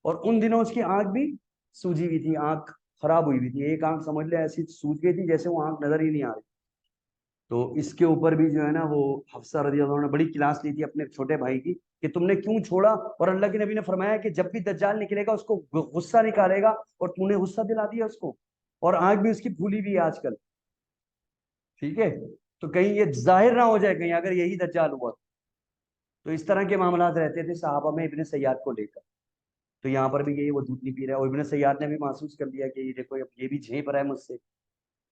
اور ان دنوں اس کی آنکھ بھی سوجی ہوئی تھی، آنکھ خراب ہوئی ہوئی تھی. ایک آنکھ سمجھ لے ایسی سوج گئی تھی جیسے وہ آنکھ نظر ہی نہیں آ رہی. تو اس کے اوپر بھی جو ہے نا وہ حفصہ رضی اللہ عنہ نے بڑی کلاس لی تھی اپنے چھوٹے بھائی کی کہ تم نے کیوں چھوڑا. اور اللہ کے نبی نے فرمایا کہ جب بھی دجال نکلے گا اس کو غصہ نکالے گا، اور تو نے غصہ دلا دیا اس کو، اور آنکھ بھی اس کی پھولی بھی ہے آج کل. ٹھیک ہے. تو کہیں یہ ظاہر نہ ہو جائے کہیں اگر یہی دجال ہوا. تو اس طرح کے معاملات رہتے تھے صحابہ میں ابن سیاد کو لے کر. تو یہاں پر بھی یہی، وہ دودھ نہیں پی رہا ہے، اور ابن سیاد نے بھی محسوس کر لیا کہ یہ دیکھو یہ بھی جھیپ رہا ہے مجھ سے،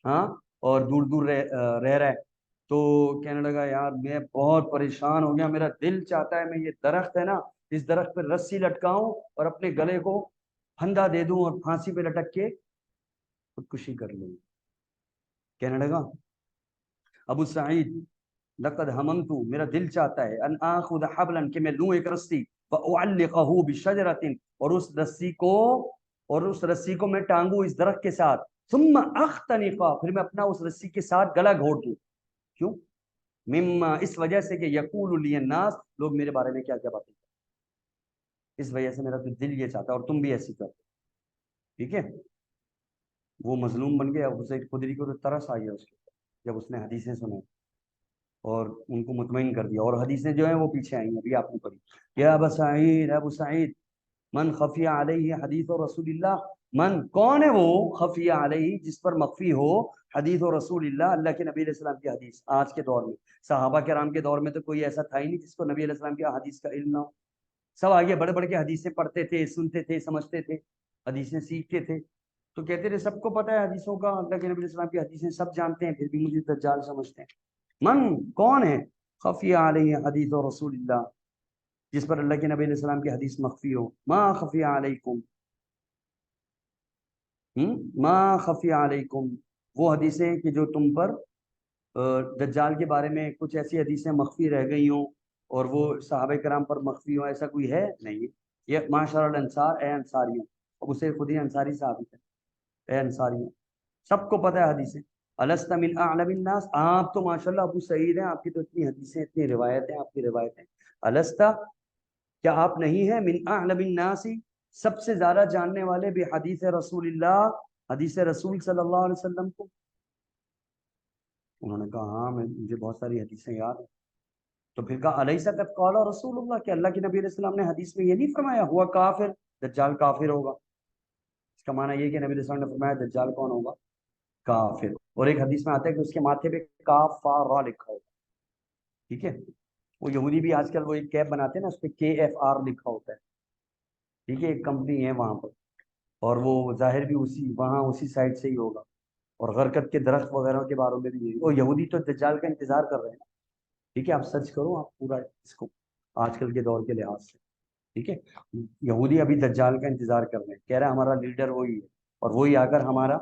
ہاں، اور دور دور رہ رہا ہے. تو کہنے لگا یار میں بہت پریشان ہو گیا، میرا دل چاہتا ہے میں یہ درخت ہے نا، اس درخت پہ رسی لٹکاؤں اور اپنے گلے کو پھندا دے دوں اور پھانسی پہ لٹک کے خودکشی کر لوں. کہنے لگا ابو سعید لقد ہممتو، میرا دل چاہتا ہے، ان آخذ حبلا، کہ میں لوں ایک رسی، واعلقہ بشجرۃ، اور اس رسی کو میں ٹانگوں اس درخت کے ساتھ، ثم اختنقا، پھر میں اپنا اس رسی کے ساتھ گلا گھونٹ دوں. کیوں؟ مما، اس وجہ سے کہ یقول لی الناس، لوگ میرے بارے میں کیا کیا باتیں کرتے ہیں، اس وجہ سے میرا تو دل یہ چاہتا ہے، اور تم بھی ایسی کرتے. ٹھیک ہے. وہ مظلوم بن گیا. حسین خدری کو تو ترس آ گیا اس کے اوپر جب اس نے حدیثیں سنیں اور ان کو مطمئن کر دیا. اور حدیثیں جو ہیں وہ پیچھے آئی ہیں، ابھی آپ نے پڑھی. یا ابا سعید، ابو سعید، من خفی علیہ حدیث و رسول اللہ، من، کون ہے وہ، خفی علیہ، جس پر مخفی ہو، حدیث و رسول اللہ، اللہ کے نبی علیہ السلام کی حدیث. آج کے دور میں، صحابہ کرام کے دور میں تو کوئی ایسا تھا ہی نہیں جس کو نبی علیہ السلام کی حدیث کا علم نہ ہو. سب آگے بڑے بڑے کے حدیثیں پڑھتے تھے، سنتے تھے، سمجھتے تھے، حدیثیں سیکھتے تھے. تو کہتے تھے سب کو پتہ ہے حدیثوں کا، اللہ کے نبی علیہ السلام کی حدیثیں سب جانتے ہیں، پھر بھی مجھے دجال سمجھتے ہیں. من، کون ہے، خفی علیہ حدیث و رسول اللہ، جس پر اللہ کے نبی علیہ السلام کی حدیث مخفی ہو. ما خفی علیکم، ما خفی علیکم، وہ حدیثیں کہ جو تم پر دجال کے بارے میں کچھ ایسی حدیثیں مخفی رہ گئی ہوں اور وہ صحابہ کرام پر مخفی ہوں، ایسا کوئی ہے نہیں. یہ معاشر الانصار، اے انصاریوں، ابو سعید خدری انصاری صاحب ہے. اے انصاریوں، سب کو پتہ ہے حدیثیں. الست من اعلم الناس، آپ تو ماشاءاللہ ابو سعید ہیں، آپ کی تو اتنی حدیثیں، اتنی روایتیں، آپ کی روایتیں. الستا، کیا آپ نہیں ہیں، من اعلم الناس، سب سے زیادہ جاننے والے، بھی حدیث رسول اللہ، حدیث رسول صلی اللہ علیہ وسلم کو. انہوں نے کہا ہاں، مجھے بہت ساری حدیثیں یاد ہیں. تو پھر کہا الیس قد قال رسول اللہ، کہ اللہ کے نبی علیہ السلام نے حدیث میں یہ نہیں فرمایا ہوا کافر، دجال کافر ہوگا. اس کا معنی یہ کہ نبی علیہ السلام نے فرمایا دجال کون ہوگا، کافر. اور ایک حدیث میں آتا ہے کہ اس کے ماتھے پہ کاف فا را لکھا ہوگا. ٹھیک ہے. وہ یہودی بھی آج کل وہ ایک کیپ بناتے ہیں نا، اس پہ KFR لکھا ہوتا ہے. ٹھیک ہے. ایک کمپنی ہے وہاں پر، اور وہ ظاہر بھی اسی سائڈ سے ہی ہوگا. اور غرقت کے درخت وغیرہ کے بارے میں بھی یہی. اور یہودی تو دجال کا انتظار کر رہے ہیں. ٹھیک ہے. آپ سرچ کرو آپ پورا اس کو آج کل کے دور کے لحاظ سے. ٹھیک ہے. یہودی ابھی دجال کا انتظار کر رہے ہیں، کہہ رہا ہے ہمارا لیڈر وہی ہے، اور وہی آ کر ہمارا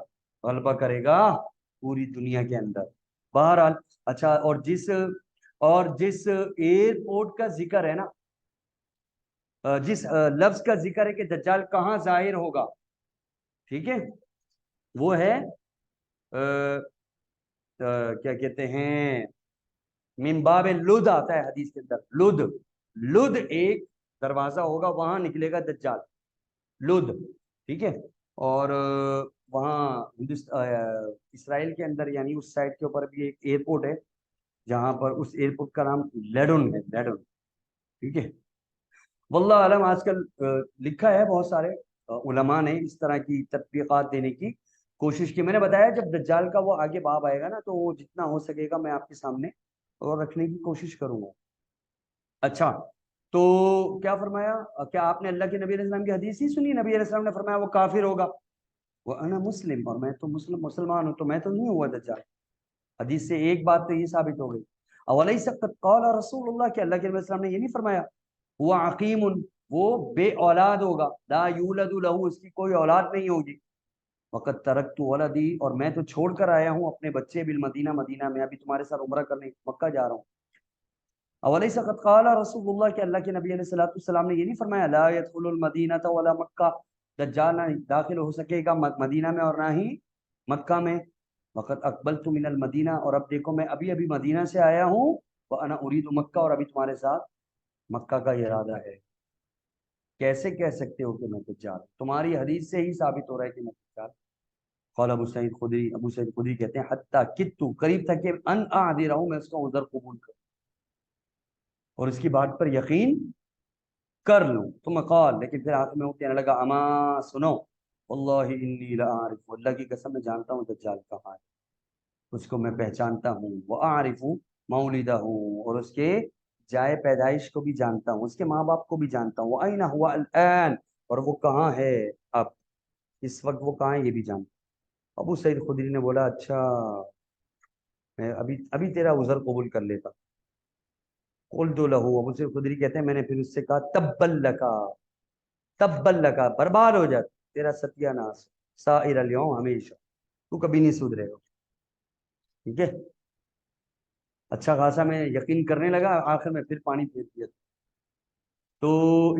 غلبہ کرے گا پوری دنیا کے اندر. بہرحال اچھا، اور جس ایئرپورٹ کا ذکر ہے نا، جس لفظ کا ذکر ہے کہ دجال کہاں ظاہر ہوگا، ٹھیک ہے، وہ ہے کیا کہتے ہیں، من باب لد آتا ہے حدیث کے اندر. لد، لد ایک دروازہ ہوگا، وہاں نکلے گا دجال. لد، ٹھیک ہے. اور وہاں اسرائیل کے اندر، یعنی اس سائڈ کے اوپر بھی ایک ایئرپورٹ ہے، جہاں پر اس ایئرپورٹ کا نام لیڈن ہے، لیڈن. ٹھیک ہے. واللہ عالم. آج کل لکھا ہے بہت سارے علماء نے اس طرح کی تطبیقات دینے کی کوشش کی. میں نے بتایا جب دجال کا وہ آگے باب آئے گا نا، تو وہ جتنا ہو سکے گا میں آپ کے سامنے اور رکھنے کی کوشش کروں گا. اچھا، تو کیا فرمایا، کیا آپ نے اللہ کے نبی علیہ السلام کی حدیث ہی سنی؟ نبی علیہ السلام نے فرمایا وہ کافر ہوگا. وہ انا مسلم، اور میں تو مسلمان ہوں، تو میں تو نہیں ہوا دجال. حدیث سے ایک بات تو یہ ثابت ہو گئی. اولیس قد قال رسول اللہ، کہ اللہ کے نبی علیہ السلام نے یہ نہیں فرمایا وہ عقیم، وہ بے اولاد ہوگا، لا یولد له، اس کی کوئی اولاد نہیں ہوگی. وقت ترکت ولدی، اور میں تو چھوڑ کر آیا ہوں اپنے بچے، بالمدینہ، مدینہ میں، ابھی تمہارے ساتھ عمرہ کرنے مکہ جا رہا ہوں. اولیس قد قال رسول اللہ، کہ اللہ کے نبی علیہ الصلوۃ والسلام نے یہ نہیں فرمایا لا يدخل المدینہ ولا مکہ، دجال نہ داخل ہو سکے گا مدینہ میں اور نہ ہی مکہ میں. وقت اقبلت من المدینہ، اور اب دیکھو میں ابھی ابھی مدینہ سے آیا ہوں، وانا اريد مکہ، اور ابھی تمہارے ساتھ مکہ کا ارادہ ہے. کیسے کہہ سکتے ہو کہ میں دجال؟ تمہاری حدیث سے ہی ثابت ہو رہا ہے کہ میں دجال. قال ابو سعید خدری کہتے ہیں حتی کدت، قریب تھا کہ ان اعذرہ، میں اس کا عذر قبول کروں اور اس کی بات پر یقین کر لوں. ثم قال، لیکن پھر آخر میں وہ کہنے لگا اما سنو، واللہ انی لاعرف، اللہ کی قسم میں جانتا ہوں دجال کہاں ہے، اس کو میں پہچانتا ہوں. واعرف مولدہ، اور اس کے جائے پیدائش کو بھی جانتا ہوں، اس کے ماں باپ کو بھی جانتا ہوں. وَأَيْنَ هُوَ الْآن، اور وہ کہاں ہے اب، اس وقت وہ کہاں ہے یہ بھی جانتا ہوں. ابو سعید خدری نے بولا اچھا، میں ابھی تیرا عذر قبول کر لیتا. قلت له، ابو سعید خدری کہتے ہیں میں نے پھر اس سے کہا تبا لکا، تبا لکا، برباد ہو جاتا تیرا ستیہ ناس، سائر اليوم، ہمیشہ، تو کبھی نہیں سدھرے گا. ٹھیک ہے. اچھا خاصا میں یقین کرنے لگا، آخر میں پھر پانی پھیر دیا۔ تو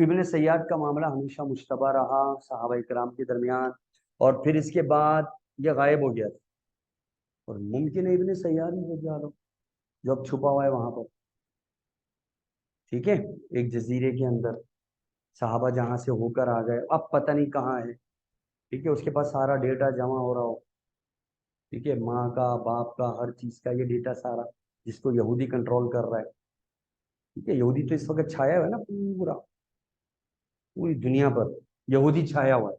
ابن سیاد کا معاملہ ہمیشہ مشتبہ رہا صحابہ کرام کے درمیان، اور پھر اس کے بعد یہ غائب ہو گیا تھا، اور ممکن ہے ابن سیاد ہی دجال ہو جو اب چھپا ہوا ہے وہاں پر، ٹھیک ہے، ایک جزیرے کے اندر صحابہ جہاں سے ہو کر آ گئے، اب پتہ نہیں کہاں ہے، ٹھیک ہے، اس کے پاس سارا ڈیٹا جمع ہو رہا ہو، ٹھیک ہے، ماں کا، باپ کا، ہر چیز کا یہ ڈیٹا سارا، جس کو یہودی کنٹرول کر رہا ہے، ٹھیک ہے، یہودی تو اس وقت چھایا ہوا ہے نا پورا، پوری دنیا پر یہودی چھایا ہوا ہے،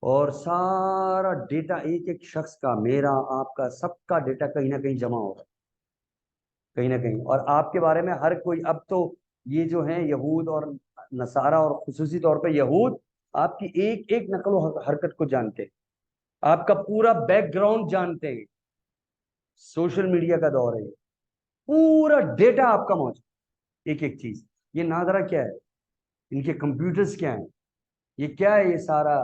اور سارا ڈیٹا ایک ایک شخص کا، میرا، آپ کا، سب کا ڈیٹا کہیں نہ کہیں جمع ہو رہا ہے، کہیں نہ کہیں، اور آپ کے بارے میں ہر کوئی، اب تو یہ جو ہیں یہود اور نصارہ، اور خصوصی طور پہ یہود، آپ کی ایک ایک نقل و حرکت کو جانتے ہیں، آپ کا پورا بیک گراؤنڈ جانتے ہیں، سوشل میڈیا کا دور ہے، پورا ڈیٹا آپ کا موجود، ایک ایک چیز، یہ نادرا کیا ہے، ان کے کمپیوٹرز کیا ہیں، یہ کیا ہے، یہ سارا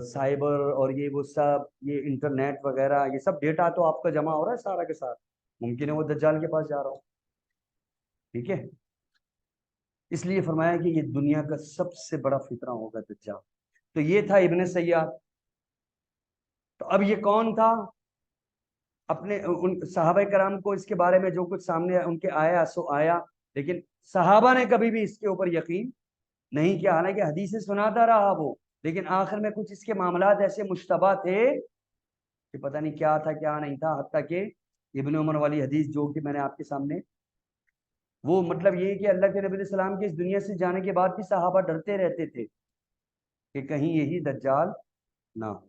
سائبر اور یہ وہ سب، یہ انٹرنیٹ وغیرہ، یہ سب ڈیٹا تو آپ کا جمع ہو رہا ہے سارا کے ساتھ، ممکن ہے وہ دجال کے پاس جا رہا ہو، ٹھیک ہے، اس لیے فرمایا کہ یہ دنیا کا سب سے بڑا فتنہ ہوگا دجال۔ تو یہ تھا ابن سیاد۔ تو اب یہ کون تھا؟ اپنے ان صحابہ کرام کو اس کے بارے میں جو کچھ سامنے ان کے آیا سو آیا، لیکن صحابہ نے کبھی بھی اس کے اوپر یقین نہیں کیا، حالانکہ حدیثیں سناتا رہا وہ، لیکن آخر میں کچھ اس کے معاملات ایسے مشتبہ تھے کہ پتہ نہیں کیا تھا کیا نہیں تھا، حتیٰ کہ ابن عمر والی حدیث جو کہ میں نے آپ کے سامنے، وہ مطلب یہ کہ اللہ کے نبی علیہ السلام کے اس دنیا سے جانے کے بعد بھی صحابہ ڈرتے رہتے تھے کہ کہیں یہی دجال نہ ہو،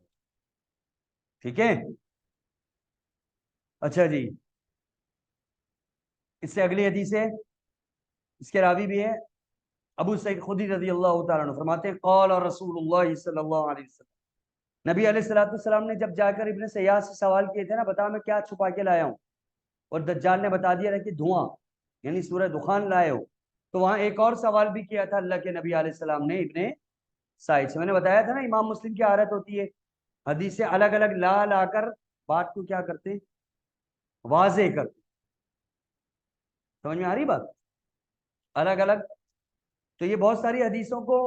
ٹھیک ہے۔ اچھا جی، اس سے اگلی حدیث ہے، اس کے راوی بھی ہے ابو سعید خدری رضی اللہ تعالیٰ عنہ، فرماتے ہیں قال رسول اللہ صلی اللہ علیہ وسلم، نبی علیہ الصلوۃ والسلام نے جب جا کر ابن سیاد سے سوال کیے تھے نا، بتا میں کیا چھپا کے لایا ہوں، اور دجال نے بتا دیا کہ دھواں، یعنی سورہ دخان لائے ہو، تو وہاں ایک اور سوال بھی کیا تھا اللہ کے نبی علیہ السلام نے ابن سعید سے، میں نے بتایا تھا نا امام مسلم کی عادت ہوتی ہے حدیثیں الگ الگ لا لا کر بات کو کیا کرتے ہیں، واضح کرتے، سمجھ میں آ رہی بات، الگ الگ، تو یہ بہت ساری حدیثوں کو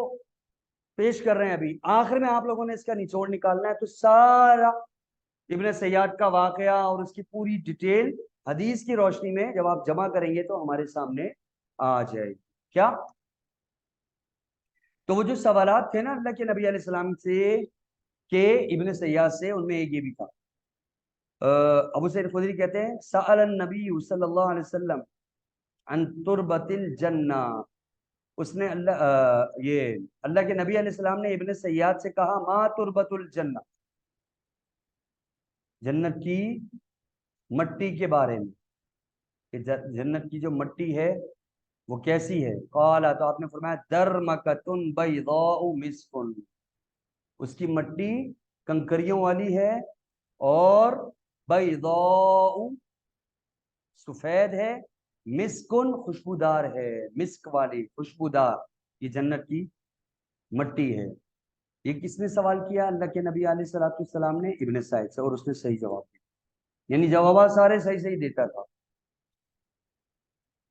پیش کر رہے ہیں، ابھی آخر میں آپ لوگوں نے اس کا نچوڑ نکالنا ہے، تو سارا ابن سیاد کا واقعہ اور اس کی پوری ڈیٹیل حدیث کی روشنی میں جب آپ جمع کریں گے تو ہمارے سامنے آ جائے گی، کیا؟ تو وہ جو سوالات تھے نا اللہ کے نبی علیہ السلام سے کہ ابن سیاد سے، ان میں ایک یہ بھی تھا، ابو سعید خدری کہتے ہیں سأل النبی صلی اللہ علیہ وسلم عن تربت الجنہ، اس نے یہ اللہ کے نبی علیہ السلام نے ابن سیاد سے کہا ما تربت الجنہ، جنت کی مٹی کے بارے میں، کہ جنت کی جو مٹی ہے وہ کیسی ہے، قال، تو آپ نے فرمایا درمکۃ بیضاء مسک، اس کی مٹی کنکریوں والی ہے، اور بیضاء سفید ہے، مسکن خوشبودار ہے، مسک والی خوشبودار، یہ جنت کی مٹی ہے۔ یہ کس نے سوال کیا؟ اللہ کے نبی علیہ الصلوۃ والسلام نے ابن سعید سے، اور اس نے صحیح جواب دیا، یعنی جوابات سارے صحیح صحیح دیتا تھا،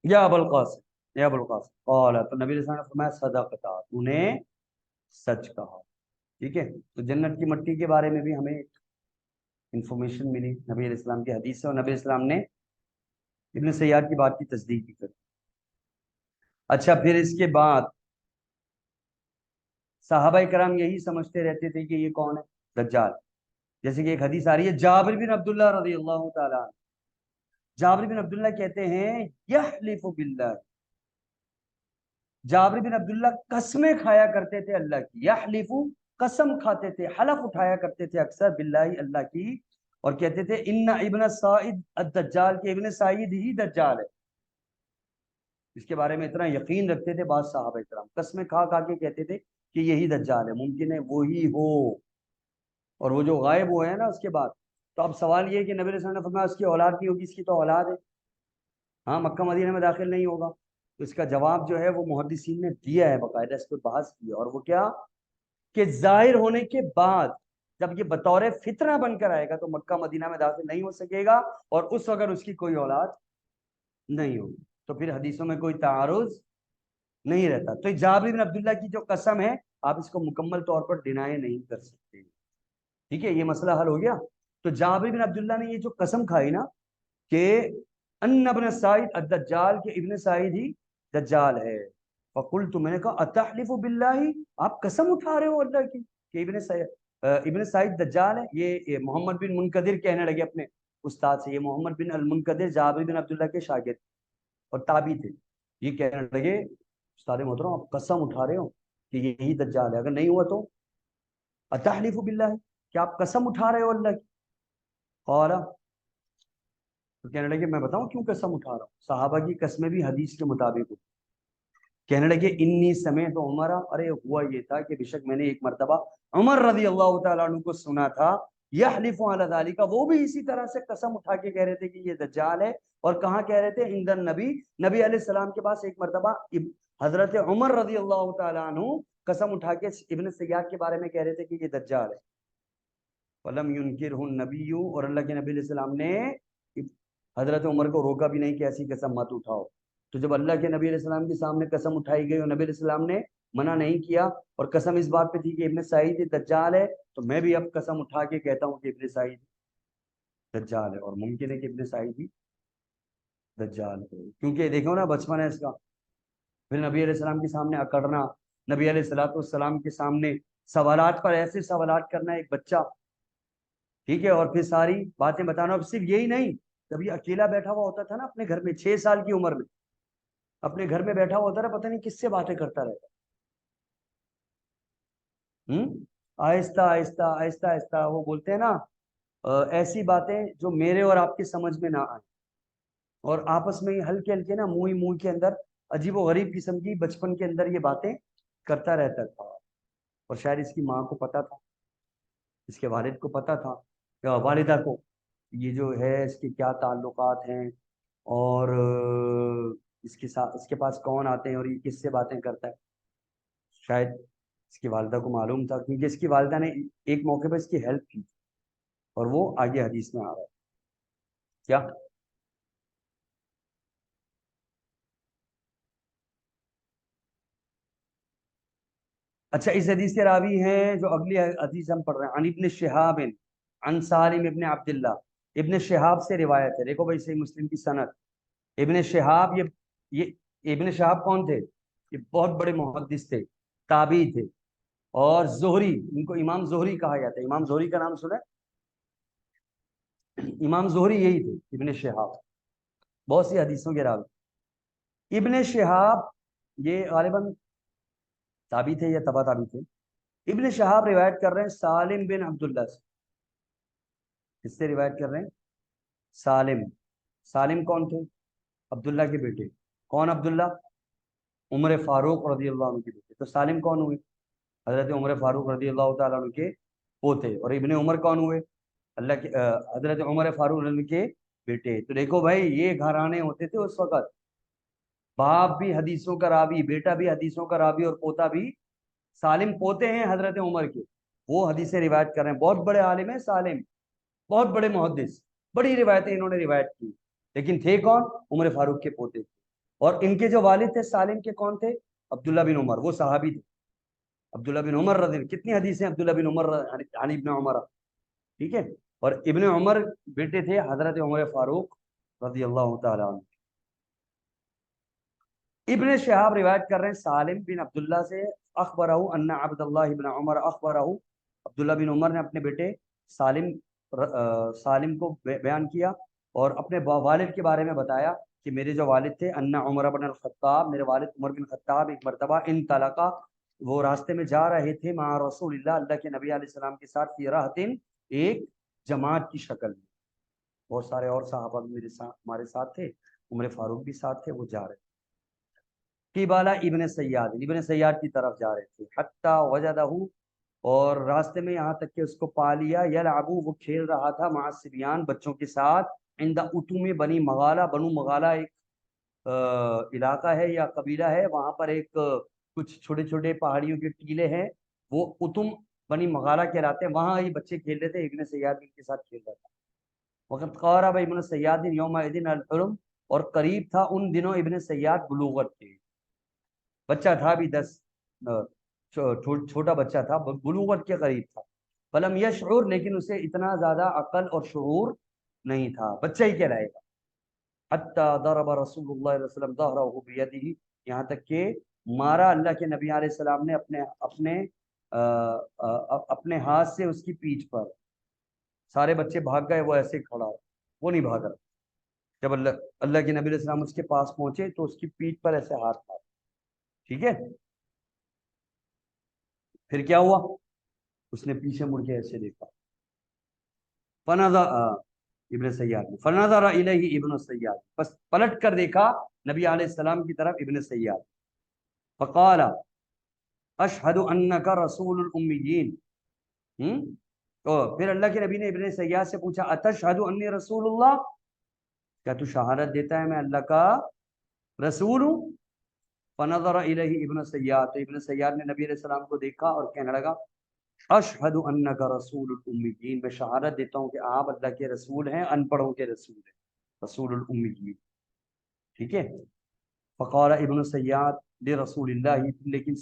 یا ابو القاسم، یا ابو القاسم قال، تو نبی علیہ السلام نے فرمایا صدقتا، تو نے سچ کہا، ٹھیک ہے۔ تو جنت کی مٹی کے بارے میں بھی ہمیں انفارمیشن ملی نبی علیہ السلام کی حدیث سے، اور نبی علیہ السلام نے ابن سیاد کی بات کی تصدیق بھی کر۔ اچھا، پھر اس کے بعد صحابہ کرام یہی سمجھتے رہتے تھے کہ یہ کون ہے؟ دجال، جیسے کہ ایک حدیث آ رہی ہے جابر بن عبداللہ رضی اللہ تعالیٰ عنہ، جابر بن عبداللہ کہتے ہیں یحلف باللہ، جابر بن عبداللہ قسمیں کھایا کرتے تھے اللہ کی، یحلف قسم کھاتے تھے، حلف اٹھایا کرتے تھے اکثر باللہ اللہ کی، اور کہتے تھے ان ابن سعید الدجال، کہ ابن سعید ہی دجال ہے، اس کے بارے میں اتنا یقین رکھتے تھے بعض صحابہ کرام، قسمیں کھا کھا کے کہتے تھے کہ یہی دجال ہے، ممکن ہے وہی ہو، اور وہ جو غائب ہوئے ہیں نا اس کے بعد، تو اب سوال یہ ہے کہ نبی علیہ السلام نے فرمایا اس کی اولاد نہیں ہوگی، اس کی تو اولاد ہے، ہاں مکہ مدینہ میں داخل نہیں ہوگا، تو اس کا جواب جو ہے وہ محدثین نے دیا ہے، باقاعدہ اس پہ بحث کی، اور وہ کیا کہ ظاہر ہونے کے بعد جب یہ بطور فتنہ بن کر آئے گا تو مکہ مدینہ میں داخل نہیں ہو سکے گا، اور اس وقت اس کی کوئی اولاد نہیں ہوگی، تو پھر حدیثوں میں کوئی تعارض نہیں رہتا۔ تو جابر بن عبداللہ کی جو قسم ہے آپ اس کو مکمل طور پر ڈینائی نہیں کر سکتے، ٹھیک ہے، یہ مسئلہ حل ہو گیا۔ تو جابر بن عبداللہ نے یہ جو قسم کھائی نا کہ ان ابن سعید الدجال، کہ ابن سعید ہی دجال ہے، فقلت، میں نے کہا اتحلف باللہ، آپ قسم اٹھا رہے ہو اللہ کی کہ ابن سعید دجال ہے؟ یہ محمد بن منقدر کہنے لگے اپنے استاد سے، یہ محمد بن المنقدر جابر بن عبداللہ کے شاگرد اور تابعی تھے، یہ کہنے لگے استاد محترم آپ قسم اٹھا رہے ہو کہ یہی دجال ہے، اگر نہیں ہوا تو اتحلف باللہ، کیا آپ قسم اٹھا رہے ہو اللہ کی؟ قال، تو کہنے لگے میں بتاؤں کیوں قسم اٹھا رہا ہوں، صحابہ کی قسمیں بھی حدیث کے مطابق ہوتی۔ کہنے لگے انی سمعت عمر، ارے ہوا یہ تھا کہ بے شک میں نے ایک مرتبہ عمر رضی اللہ تعالیٰ عنہ کو سنا تھا، یحلف علی ذالک، وہ بھی اسی طرح سے قسم اٹھا کے کہہ رہے تھے کہ یہ دجال ہے، اور کہاں کہہ رہے تھے؟ عند النبی، نبی علیہ السلام کے پاس ایک مرتبہ حضرت عمر رضی اللہ تعالیٰ عنہ قسم اٹھا کے ابن سیاد کے بارے میں کہہ رہے تھے کہ یہ دجال ہے، فلم ينکرہ النبی، اور اللہ کے نبی علیہ السلام نے حضرت عمر کو روکا بھی نہیں کہ ایسی قسم مت اٹھاؤ۔ تو جب اللہ کے نبی علیہ السلام کے سامنے قسم اٹھائی گئی اور نبی علیہ السلام نے منع نہیں کیا، اور قسم اس بات پہ تھی کہ ابن سعید دجال ہے، تو میں بھی اب قسم اٹھا کے کہتا ہوں کہ ابن سعید دجال ہے، اور ممکن ہے کہ ابن سعید بھی دجال ہے، کیونکہ دیکھو نا بچپن ہے اس کا، پھر نبی علیہ السلام کے سامنے اکڑنا، نبی علیہ السلام کے سامنے سوالات پر ایسے سوالات کرنا ایک بچہ، ٹھیک ہے، اور پھر ساری باتیں بتانا، اور صرف یہی نہیں، جب یہ اکیلا بیٹھا ہوا ہوتا تھا نا اپنے گھر میں 6 سال کی عمر میں، اپنے گھر میں بیٹھا ہوا ہوتا تھا، پتہ نہیں کس سے باتیں کرتا رہتا، آہستہ آہستہ آہستہ آہستہ، وہ بولتے ہیں نا ایسی باتیں جو میرے اور آپ کی سمجھ میں نہ آئیں، اور آپس میں ہلکے ہلکے نا منہ منہ کے اندر عجیب و غریب قسم کی بچپن کے اندر یہ باتیں کرتا رہتا تھا، اور شاید اس کی ماں کو پتا تھا، اس کے والد کو پتا تھا، یا والدہ کو، یہ جو ہے اس کے کیا تعلقات ہیں، اور اس کے ساتھ اس کے پاس کون آتے ہیں اور یہ کس سے باتیں کرتا ہے، شاید اس کی والدہ کو معلوم تھا، کیونکہ اس کی والدہ نے ایک موقع پہ اس کی ہیلپ کی، اور وہ آگے حدیث میں آ رہا ہے کیا۔ اچھا، اس حدیث کے راوی ہیں جو اگلی حدیث ہم پڑھ رہے ہیں، عن ابن شہاب عن سالم ابن عبداللہ، ابن شہاب سے روایت ہے، دیکھو بھائی صحیح مسلم کی سند، ابن شہاب، یہ ابن شہاب کون تھے؟ یہ بہت بڑے محدث تھے، تابعی تھے، اور زہری، ان کو امام زہری کہا جاتا ہے، امام زہری کا نام سنا ہے؟ امام زہری یہی تھے ابن شہاب، بہت سی حدیثوں کے راوی۔ ابن شہاب یہ غالباً تابعی تھے یا تبع تابعی تھے۔ ابن شہاب روایت کر رہے ہیں سالم بن عبداللہ سے، کس سے روایت کر رہے ہیں؟ سالم، سالم کون تھے؟ عبداللہ کے بیٹے، کون عبداللہ؟ عمر فاروق رضی اللہ عنہ کے بیٹے، تو سالم کون ہوئے؟ حضرت عمر فاروق رضی اللہ تعالیٰ عنہ کے پوتے، اور ابن عمر کون ہوئے؟ اللہ کے حضرت عمر فاروق رضی اللہ عنہ کے بیٹے۔ تو دیکھو بھائی یہ گھرانے ہوتے تھے اس وقت، باپ بھی حدیثوں کا راوی، بیٹا بھی حدیثوں کا راوی، اور پوتا بھی۔ سالم پوتے ہیں حضرت عمر کے، وہ حدیثیں روایت کر رہے ہیں، بہت بڑے عالم ہیں سالم، بہت بڑے محدث، بڑی روایتیں انہوں نے روایت کی، لیکن تھے کون؟ عمر فاروق کے پوتے تھے، اور ان کے جو والد تھے سالم کے کون تھے؟ عبداللہ بن عمر، وہ صحابی تھے، عبداللہ بن عمر رضی اللہ، کتنی حدیثیں عبداللہ بن عمر عن ابن عمر، ٹھیک ہے، اور ابن عمر بیٹے تھے حضرت عمر فاروق رضی اللہ تعالیٰ عنہ۔ ابن شہاب روایت کر رہے ہیں سالم بن عبداللہ سے، اخبرہ ان عبد اللہ بن عمر اخبرہ، عبداللہ بن عمر نے اپنے بیٹے سالم سالم کو بیان کیا اور اپنے والد کے بارے میں بتایا کہ میرے جو والد تھے، ان عمر بن الخطاب، میرے والد عمر بن خطاب ایک مرتبہ انطلقا، وہ راستے میں جا رہے تھے، مع رسول اللہ، اللہ کے نبی علیہ السلام کے ساتھ، فی راحتن، ایک جماعت کی شکل میں، بہت سارے اور صحابہ بھی میرے ساتھ، ہمارے ساتھ تھے، عمر فاروق بھی ساتھ تھے، وہ جا رہے تھے، کی بالا ابن سیاد، ابن سیاد کی طرف جا رہے تھے، حتی وجدہ، اور راستے میں یہاں تک کہ اس کو پا لیا، یلعبو، وہ کھیل رہا تھا، مع الصبیان، بچوں کے ساتھ، عند اتم بنی مغالہ، بنو مغالہ ایک علاقہ ہے یا قبیلہ ہے، وہاں پر ایک کچھ چھوٹے چھوٹے پہاڑیوں کے ٹیلے ہیں، وہ اتم بنی مغالہ کہلاتے ہیں، وہاں یہ بچے کھیل رہے تھے، ابن سیاد ان کے ساتھ کھیل رہا تھا۔ وقت قارب ابن سیاد یوم الحرم، اور قریب تھا ان دنوں ابن سیاد بلوغت کے، بچہ تھا بھی 10 چھوٹا بچہ تھا، بلوغت کے قریب تھا. فلم یشعر، لیکن اسے اتنا زیادہ عقل اور شعور نہیں تھا، بچہ ہی کہلائے گا. حتی ضرب رسول اللہ علیہ وسلم ظہرہ بیدہ، یہاں تک کہ مارا اللہ کے نبی علیہ السلام نے اپنے ہاتھ سے اس کی پیٹھ پر. سارے بچے بھاگ گئے، وہ ایسے کھڑا، وہ نہیں بھاگ رہا. جب اللہ کے نبی علیہ السلام اس کے پاس پہنچے تو اس کی پیٹھ پر ایسے ہاتھ مارا. ٹھیک ہے، پھر کیا ہوا؟ اس نے پیچھے مڑ کے ایسے دیکھا. فنظر ابن سیاد نے، فنظر الیہ ابن سیاد، بس پلٹ کر دیکھا نبی علیہ السلام کی طرف ابن سیاد. فقال اشہد انک رسول الامیین. تو پھر اللہ کے نبی نے ابن سیاد سے پوچھا اتشہد انی رسول اللہ، کیا تو شہادت دیتا ہے میں اللہ کا رسول ہوں؟ فنظر الیہ ابن سیاد، تو ابن سیاد نے نبی علیہ السلام کو دیکھا اور کہنے لگا اشہد انک رسول الامیین، میں شہادت دیتا ہوں کہ آپ اللہ کے رسول ہیں، ان پڑھوں کے رسول ہیں، رسول الامیین. ٹھیک ہے. فقال ابن سیاد لرسول اللہ، لیکن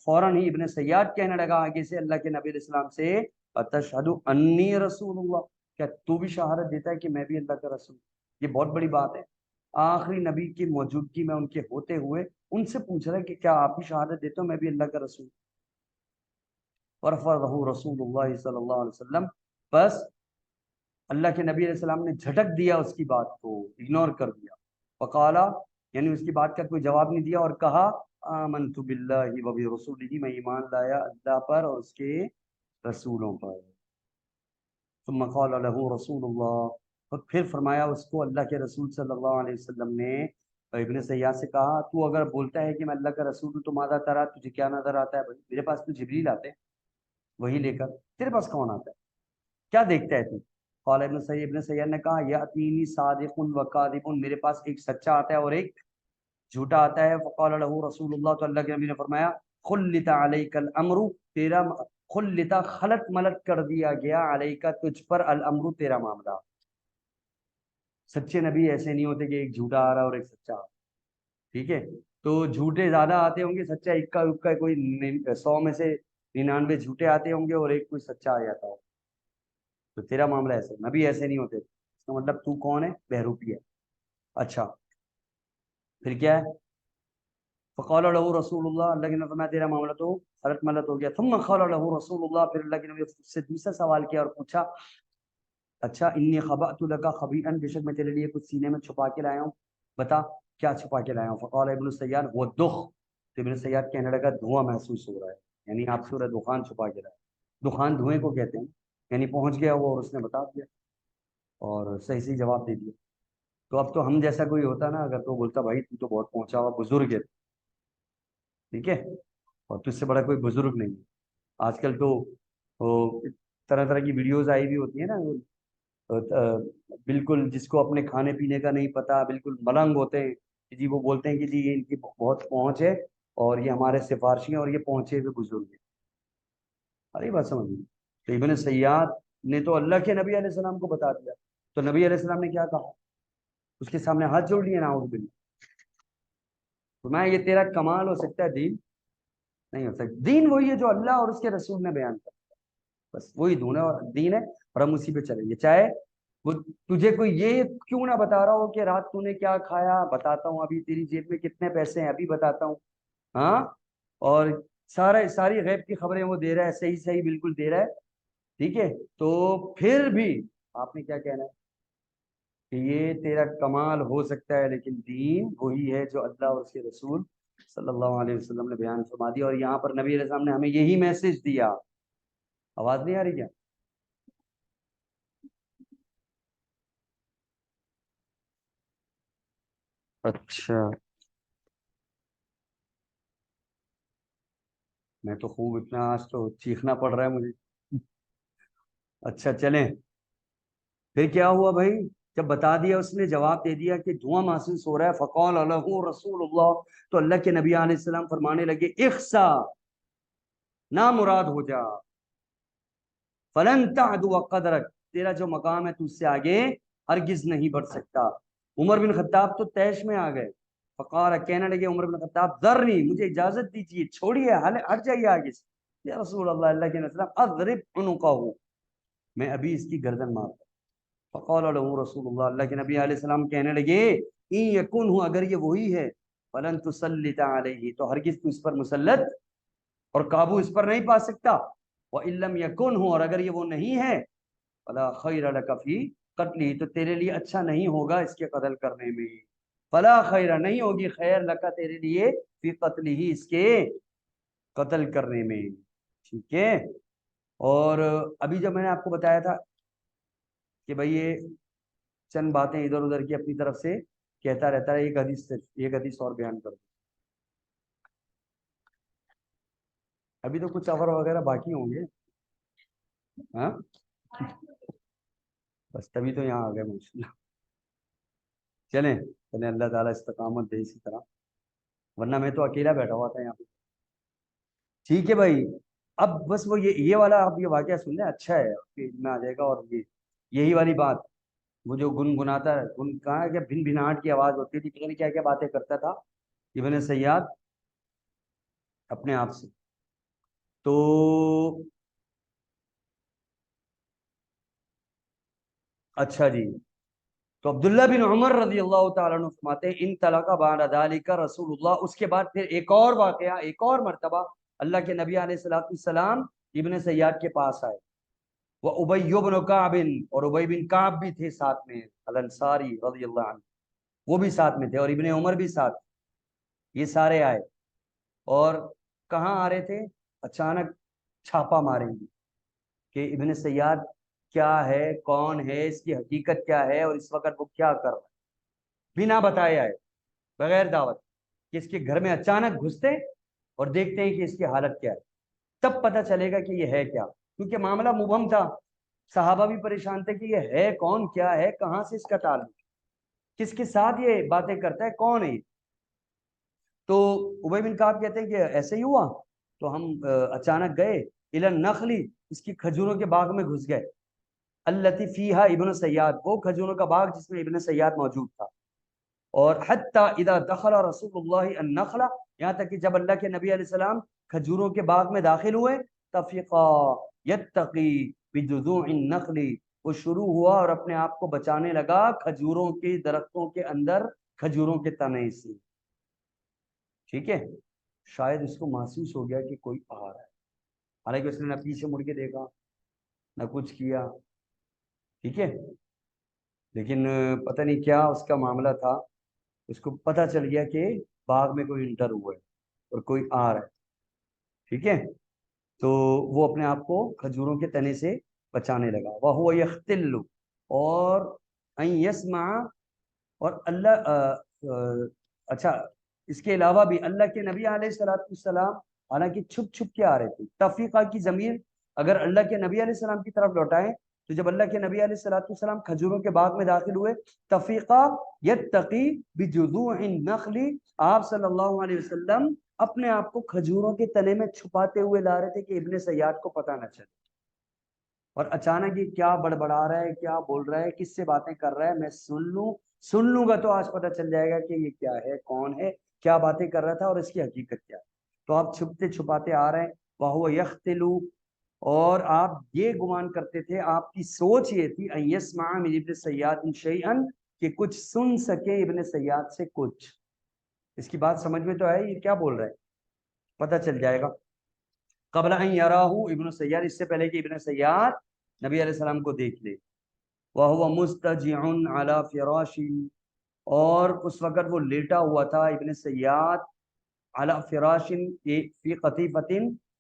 فوراً ہی ابن سیاد کہنے لگا آگے سے اللہ کے نبی علیہ السلام سے اتشہد انی رسول اللہ، کیا تو بھی شہادت دیتا ہے کہ میں بھی اللہ کا رسول؟ یہ بہت بڑی بات ہے. آخری نبی کی موجودگی میں ان کے ہوتے ہوئے ان سے پوچھ رہا ہے کہ کیا آپ بھی شہادت دیتے ہو میں بھی اللہ کا رسول؟ ورفضہ رسول اللہ صلی اللہ علیہ وسلم، بس اللہ کے نبی علیہ السلام نے جھٹک دیا اس کی بات کو، اگنور کر دیا. وقالا، یعنی اس کی بات کا کوئی جواب نہیں دیا، اور کہا آمنت باللہ وبرسولہ، میں ایمان لایا اللہ پر اور اس کے رسولوں پر. ثم قال له رسول اللہ، اور پھر فرمایا اس کو اللہ کے رسول صلی اللہ علیہ وسلم نے ابن سیاد سے کہا تو اگر بولتا ہے کہ میں اللہ کا رسول ہوں تو ماذا ترا، تجھے کیا نظر آتا ہے؟ میرے پاس تو جبریل آتے ہیں وہی لے کر، تیرے پاس کون آتا ہے، کیا دیکھتا ہے تو؟ قال ابن سیاد نے کہا یاتینی صادق و کاذب، میرے پاس ایک سچا آتا ہے اور ایک جھوٹا آتا ہے. فقال له رسول اللہ، تو اللہ کے نبی نے فرمایا خلت علیک الامر، تیرا خلت خلط ملت کر دیا گیا علیک تجھ پر، الامر تیرا معاملہ. سچے نبی ایسے نہیں ہوتے کہ ایک جھوٹا آ رہا اور ایک سچا آ رہا. ٹھیک ہے، تو جھوٹے زیادہ آتے ہوں گے، سچا اکا اکا، کوئی 100 میں سے 99 جھوٹے آتے ہوں گے اور ایک کوئی سچا آ جاتا ہو. تو تیرا معاملہ ایسے، نبی ایسے نہیں ہوتے. اس کا مطلب تو کون ہے؟ بہروپی ہے. اچھا پھر کیا ہے؟ فقال له رسول اللہ، اللہ کے نبی نے فرمایا تیرا معاملہ تو غلط ملت ہو گیا. ثم قال له رسول اللہ، پھر اللہ کے نبی سے دوسرا سوال کیا اور پوچھا اچھا انی خبأت لک خبیئا، بے شک میں تیرے لیے کچھ سینے میں چھپا کے لایا ہوں، بتا کیا چھپا کے لایا ہوں؟ فقال ابن سیاد وہ دخ، تو ابن سیاد کہنے لگا دھواں محسوس ہو رہا ہے، یعنی آپ سورہ دخان چھپا کے لایا. دخان دھوئیں کو کہتے ہیں. یعنی پہنچ گیا وہ اور اس نے بتا دیا اور صحیح صحیح جواب دے دیا. تو اب تو ہم جیسا کوئی ہوتا نا اگر تو بولتا بھائی تو بہت پہنچا ہوا بزرگ ہے. ٹھیک ہے، اور تجھ سے بڑا کوئی بزرگ نہیں. آج کل تو طرح طرح کی ویڈیوز آئی بھی ہوتی ہیں نا، بالکل جس کو اپنے کھانے پینے کا نہیں پتا، بالکل ملنگ ہوتے ہیں جی، وہ بولتے ہیں کہ جی یہ ان کی بہت پہنچ ہے اور یہ ہمارے سفارشی ہیں اور یہ پہنچے ہوئے بزرگ ہیں. ارے بات سمجھ گئی. تو ابن سیاد نے تو اللہ کے نبی علیہ السلام کو بتا دیا. تو نبی علیہ السلام نے کیا کہا؟ اس کے سامنے ہاتھ جوڑ لیے نعوذ باللہ. تو میں یہ تیرا کمال ہو سکتا ہے، دین نہیں ہو سکتا. دین وہی ہے جو اللہ اور اس کے رسول نے بیان کر، بس وہی دین ہے، اور دین ہے اور ہم اسی پہ چلیں گے. چاہے وہ تجھے کوئی یہ کیوں نہ بتا رہا ہو کہ رات تو نے کیا کھایا، بتاتا ہوں. ابھی تیری جیب میں کتنے پیسے ہیں، ابھی بتاتا ہوں. ہاں، اور ساری غیب کی خبریں وہ دے رہا ہے، صحیح صحیح بالکل دے رہا ہے. ٹھیک ہے، تو پھر بھی آپ نے کیا کہنا ہے کہ یہ تیرا کمال ہو سکتا ہے، لیکن دین وہی ہے جو اللہ اور اس کے رسول صلی اللہ علیہ وسلم نے بیان فرما دیا. اور یہاں پر نبی علیہ السلام نے ہمیں یہی میسج دیا. آواز نہیں آ رہی کیا؟ اچھا میں تو خوب اتنا آج تو چیخنا پڑ رہا ہے مجھے. اچھا چلیں، پھر کیا ہوا بھائی؟ جب بتا دیا، اس نے جواب دے دیا کہ دھواں محسوس ہو رہا ہے. فقال له رسول اللہ، تو اللہ کے نبی علیہ السلام فرمانے لگے اخسا، نامراد ہو جا، فلن تعدو قدرک، تیرا جو مقام ہے تو اس سے آگے ہرگز نہیں بڑھ سکتا. عمر بن خطاب تو تیش میں آ گئے. فقال, کہنے لگے عمر بن خطاب, ذرنی, مجھے اجازت دیجیے, چھوڑیے, ہٹ جائیے آگے سے. یا رسول اللہ, اللہ کے نبی, اضرب عنقہ, میں ابھی اس کی گردن مارتا. فقال له رسول اللہ, اللہ کے نبی علیہ السلام کہنے لگے, ان یکن ہو, اگر یہ وہی ہے, فلن تسلط علیہ, تو ہرگز تو اس پر مسلط اور قابو اس پر نہیں پا سکتا. وان لم یکن ہو, اور اگر یہ وہ نہیں ہے, فلا خیر لک فی قتلہ, تو تیرے لیے اچھا نہیں ہوگا اس کے قتل کرنے میں. فلا خیر, نہیں ہوگی خیر, لک, تیرے لیے, فی قتلہ, اس کے قتل کرنے میں. ٹھیک ہے. اور ابھی جب میں نے آپ کو بتایا تھا کہ بھئی یہ چند باتیں ادھر ادھر کی اپنی طرف سے کہتا رہتا ہے, ایک حدیث اور بیان کر دوں. ابھی تو کچھ سفر وغیرہ باقی ہوں گے, ہاں, بس تبھی تو یہاں آ گئے ماشاء اللہ. چلیں اللہ تعالیٰ استقامت دے اسی طرح, ورنہ میں تو اکیلا بیٹھا ہوا تھا یہاں پہ. ٹھیک ہے بھائی. اب بس وہ یہ والا آپ یہ واقعہ سن لیں, اچھا ہے, آپ کے علم میں آ جائے گا. اور یہی والی بات, وہ جو گنگناتا ہے, کہاں کیا بھن بھناٹ کی آواز ہوتی تھی, پتہ نہیں کیا کیا باتیں کرتا تھا ابن سیاد اپنے آپ سے. تو اچھا جی, تو عبداللہ بن عمر رضی اللہ تعالیٰ عنہ فرماتے ہیں, ان طلق بعد ذلك رسول اللہ, اس کے بعد پھر ایک اور واقعہ, ایک اور مرتبہ اللہ کے نبی علیہ الصلوۃ والسلام ابن سیاد کے پاس آئے. وہ ابی بن کعب, اور ابی بن کعب بھی تھے ساتھ میں, الانصاری رضی اللہ عنہ, وہ بھی ساتھ میں تھے, اور ابن عمر بھی ساتھ. یہ سارے آئے, اور کہاں آ رہے تھے؟ اچانک چھاپا ماریں گے کہ ابن سیاد کیا ہے, کون ہے, اس کی حقیقت کیا ہے, اور اس وقت وہ کیا کر رہا ہے. بنا بتائے آئے, بغیر دعوت, کہ اس کے گھر میں اچانک گھستے اور دیکھتے ہیں کہ اس کی حالت کیا ہے. تب پتہ چلے گا کہ یہ ہے کیا, کیونکہ معاملہ مبہم تھا. صحابہ بھی پریشان تھے کہ یہ ہے کون, کیا ہے, کہاں سے اس کا تعلق, کس کے ساتھ یہ باتیں کرتا ہے, کون ہے. تو ابی بن کعب کہتے ہیں کہ ایسے ہی ہوا, تو ہم اچانک گئے الی النخل, اس کی کھجوروں کے باغ میں گھس گئے. التی فیہا ابن سیاد, وہ کھجوروں کا باغ جس میں ابن سیاد موجود تھا. اور حتی اذا دخل رسول اللہ النخل, یہاں تک کہ جب اللہ کے نبی علیہ السلام کھجوروں کے باغ میں داخل ہوئے, تفقا یتقی بجذوع النخل, وہ شروع ہوا اور اپنے آپ کو بچانے لگا کھجوروں کے درختوں کے اندر, کھجوروں کے تنے سے. ٹھیک ہے. شاید اس کو محسوس ہو گیا کہ کوئی آ رہا ہے, حالانکہ اس نے نہ پیچھے مڑ کے دیکھا, نہ کچھ کیا. ٹھیک ہے. لیکن پتہ نہیں کیا اس کا معاملہ تھا, اس کو پتہ چل گیا کہ باغ میں کوئی انٹر ہوا ہے اور کوئی آ رہا ہے. ٹھیک ہے. تو وہ اپنے آپ کو کھجوروں کے تنے سے بچانے لگا. وَهُوَ يَخْتِلُّ, اور ان یسمع, اور اللہ اچھا, اس کے علاوہ بھی اللہ کے نبی علیہ الصلوۃ والسلام حالانکہ چھپ چھپ کے آ رہے تھے. تفریقہ کی ضمیر اگر اللہ کے نبی علیہ السلام کی طرف لوٹائیں, تو جب اللہ کے نبی علیہ الصلوۃ والسلام کھجوروں کے باغ میں داخل ہوئے, تفریقہ یتقی بجذوع النخل, آپ صلی اللہ علیہ وسلم اپنے آپ کو کھجوروں کے تنے میں چھپاتے ہوئے لا رہے تھے کہ ابن سیاد کو پتہ نہ چلے. اور اچانک یہ کیا بڑبڑا رہا ہے, کیا بول رہا ہے, کس سے باتیں کر رہا ہے, میں سن لوں گا تو آج پتہ چل جائے گا کہ یہ کیا ہے, کون ہے, کیا باتیں کر رہا تھا, اور اس کی حقیقت کیا ہے. تو آپ چھپتے چھپاتے آ رہے ہیں. وَهُوَ يَخْتِلُ, اور آپ یہ گمان کرتے تھے, آپ کی سوچ یہ تھی, ان یسمع من ابن سیاد شیئا, کہ کچھ سن سکے ابن سیاد سے کچھ. اس کی بات سمجھ میں تو ہے, یہ کیا بول رہا ہے, پتہ چل جائے گا. قبل ان یراہ ابن سیاد, اس سے پہلے کہ ابن سیاد نبی علیہ السلام کو دیکھ لے. وَهُوَ مُسْتَجِعٌ عَلَى فِرَاشٍ, اور اس وقت وہ لیٹا ہوا تھا ابن سیاد, علی فراش, فی قطیفۃ,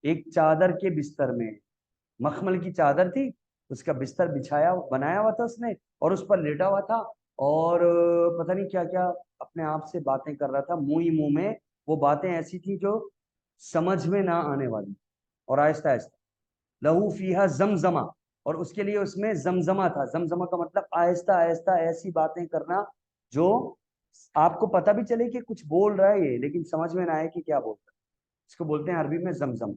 ایک چادر کے بستر میں. مخمل کی چادر تھی, اس کا بستر بچھایا بنایا ہوا تھا اس نے, اور اس پر لیٹا ہوا تھا, اور پتہ نہیں کیا کیا اپنے آپ سے باتیں کر رہا تھا. منہ ہی منہ میں وہ باتیں ایسی تھی جو سمجھ میں نہ آنے والی, اور آہستہ آہستہ. لہو فیہا زمزمہ, اور اس کے لیے اس میں زمزمہ تھا. زمزمہ کا مطلب آہستہ آہستہ ایسی باتیں کرنا جو آپ کو پتہ بھی چلے کہ کچھ بول رہا ہے یہ, لیکن سمجھ میں نہ آئے کہ کیا بول رہا ہے. اس کو بولتے ہیں عربی میں زمزم.